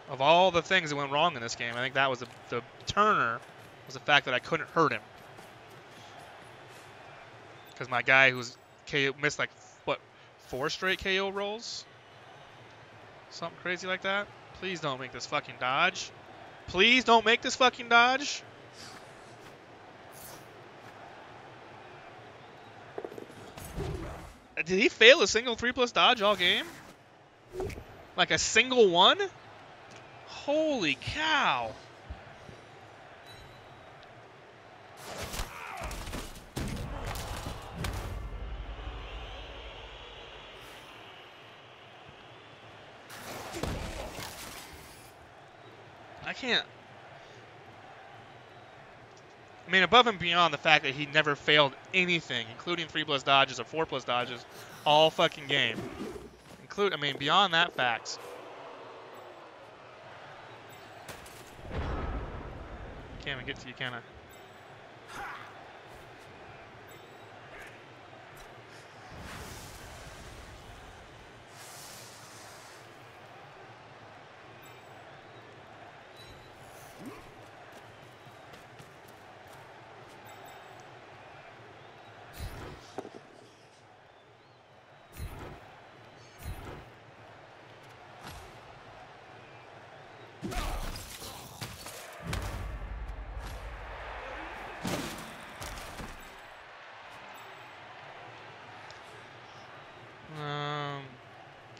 Of all the things that went wrong in this game, I think that was the turner was the fact that I couldn't hurt him. Because my guy who's KO missed like, what, 4 straight KO rolls? Something crazy like that. Please don't make this fucking dodge. Please don't make this fucking dodge. Did he fail a single 3+ dodge all game? Like a single one? Holy cow. I can't. I mean, above and beyond the fact that he never failed anything, including 3+ dodges or 4+ dodges, all fucking game. I mean, beyond that fact. Can't even get to you, can I?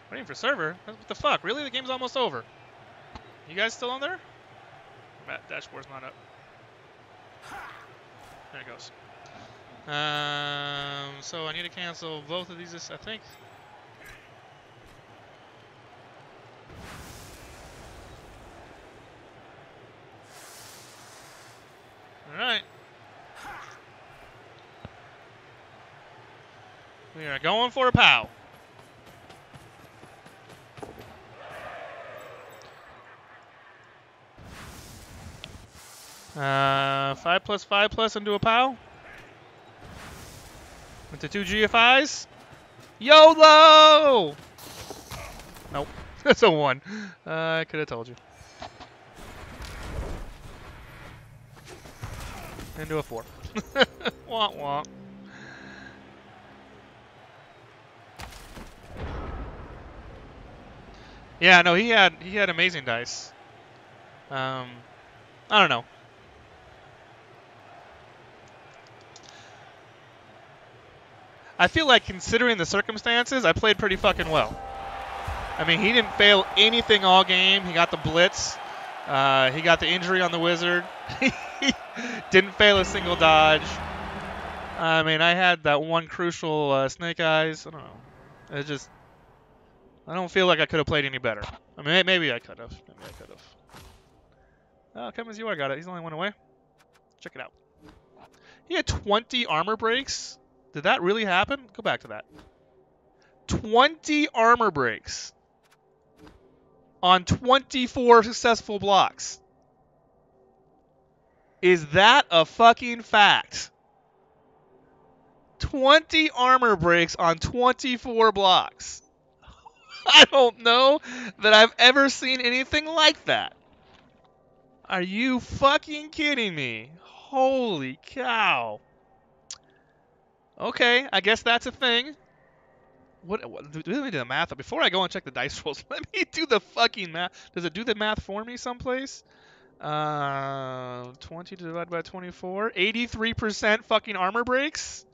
Waiting for server? What the fuck? Really? The game's almost over. You guys still on there? That dashboard's not up. There it goes. So I need to cancel both of these, I think. Alright. We are going for a POW. 5+5+ into a POW. Into 2 GFIs. YOLO! Nope. That's a 1. I could have told you. Into a 4. Womp womp. Yeah, no, he had amazing dice. I don't know. I feel like considering the circumstances, I played pretty fucking well. I mean, he didn't fail anything all game. He got the blitz. He got the injury on the wizard. He didn't fail a single dodge. I mean, I had that one crucial snake eyes. I don't know. It just, I don't feel like I could have played any better. I mean, maybe I could have. Maybe I could have. Oh, come as you are, got it. He's the only one away. Check it out. He had 20 armor breaks. Did that really happen? Go back to that. 20 armor breaks on 24 successful blocks. Is that a fucking fact? 20 armor breaks on 24 blocks. I don't know that I've ever seen anything like that. Are you fucking kidding me? Holy cow. Okay, I guess that's a thing. What let me do the math. Before I go and check the dice rolls, let me do the fucking math. Does it do the math for me someplace? 20 divided by 24. 83% fucking armor breaks?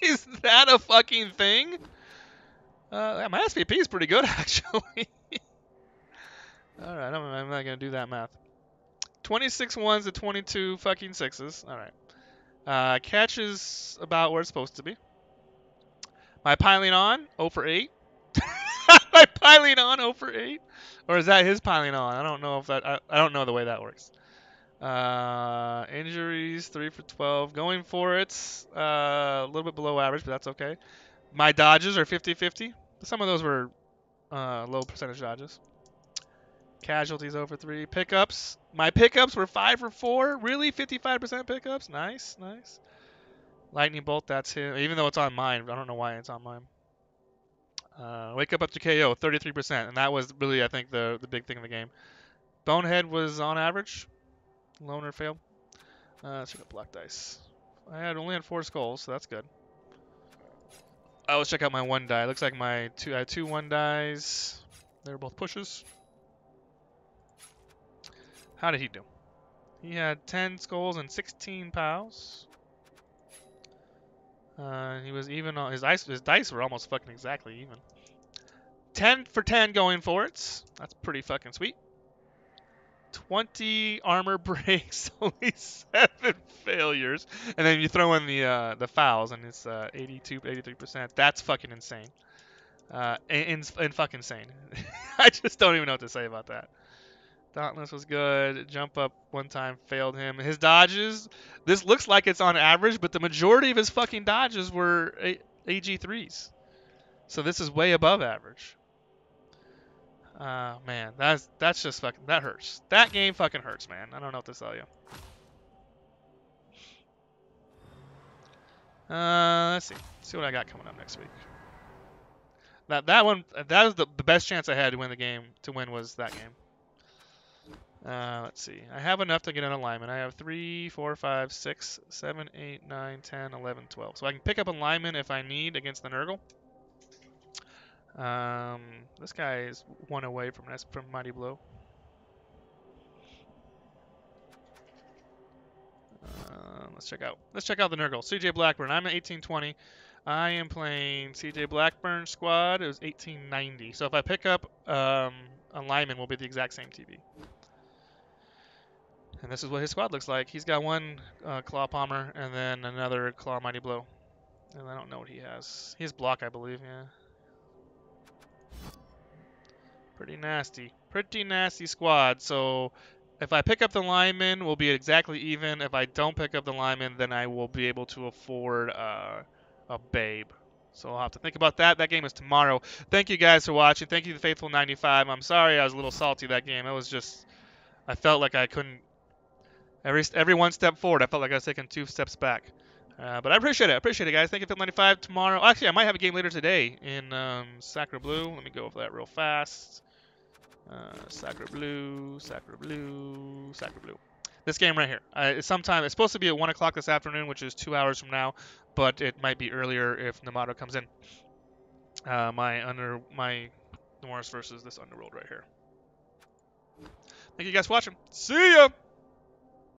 Is that a fucking thing? My SPP is pretty good, actually. Alright, I'm not going to do that math. 26 ones to 22 fucking 6s. Alright. Catch is about where it's supposed to be. My piling on, 0 for 8. My piling on, 0 for 8. Or is that his piling on? I don't know if that. I don't know the way that works. Injuries, 3 for 12. Going for it, a little bit below average, but that's okay. My dodges are 50-50. Some of those were low percentage dodges. Casualties over 3. Pickups. My pickups were 5 for 4. Really? 55% pickups? Nice, nice. Lightning Bolt, that's him. Even though it's on mine, I don't know why it's on mine. Wake up to KO, 33%. And that was really, I think, the big thing in the game. Bonehead was on average. Loner failed. Let's check out Black Dice. I only had 4 skulls, so that's good. Let's check out my 1 die. Looks like I had 2 1 dies. They were both pushes. How did he do? He had 10 skulls and 16 pows. He was even on his dice were almost fucking exactly even. 10 for 10 going for it. That's pretty fucking sweet. 20 armor breaks, only 7 failures, and then you throw in the fouls, and it's 83%. That's fucking insane. And fucking insane. I just don't even know what to say about that. Dauntless was good. Jump up 1 time failed him. His dodges, this looks like it's on average, but the majority of his fucking dodges were AG3s. So this is way above average. Man, that's just fucking, that hurts. That game fucking hurts, man. I don't know what to tell you. Let's see. See what I got coming up next week. That was the best chance I had to win the game. To win was that game. Let's see. I have enough to get an alignment. I have 3, 4, 5, 6, 7, 8, 9, 10, 11, 12. So I can pick up alignment if I need against the Nurgle. This guy is 1 away from Mighty Blow. Let's check out the Nurgle. CJ Blackburn. I'm at 1820. I am playing CJ Blackburn squad. It was 1890. So if I pick up alignment, will be the exact same TV. And this is what his squad looks like. He's got 1 Claw Palmer and then another Claw Mighty Blow. And I don't know what he has. He has block, I believe, yeah. Pretty nasty. Pretty nasty squad. So if I pick up the lineman, we'll be exactly even. If I don't pick up the lineman, then I will be able to afford a Babe. So I'll have to think about that. That game is tomorrow. Thank you guys for watching. Thank you, the Faithful 95. I'm sorry I was a little salty that game. It was just, I felt like I couldn't. Every 1 step forward, I felt like I was taking 2 steps back. But I appreciate it. Guys. Thank you, Faithful 95. Tomorrow, actually, I might have a game later today in Sacra Blue. Let me go over that real fast. Sacra Blue. This game right here. It's supposed to be at 1 o'clock this afternoon, which is 2 hours from now, but it might be earlier if Namato comes in. My Norris versus this Underworld right here. Thank you guys for watching. See ya!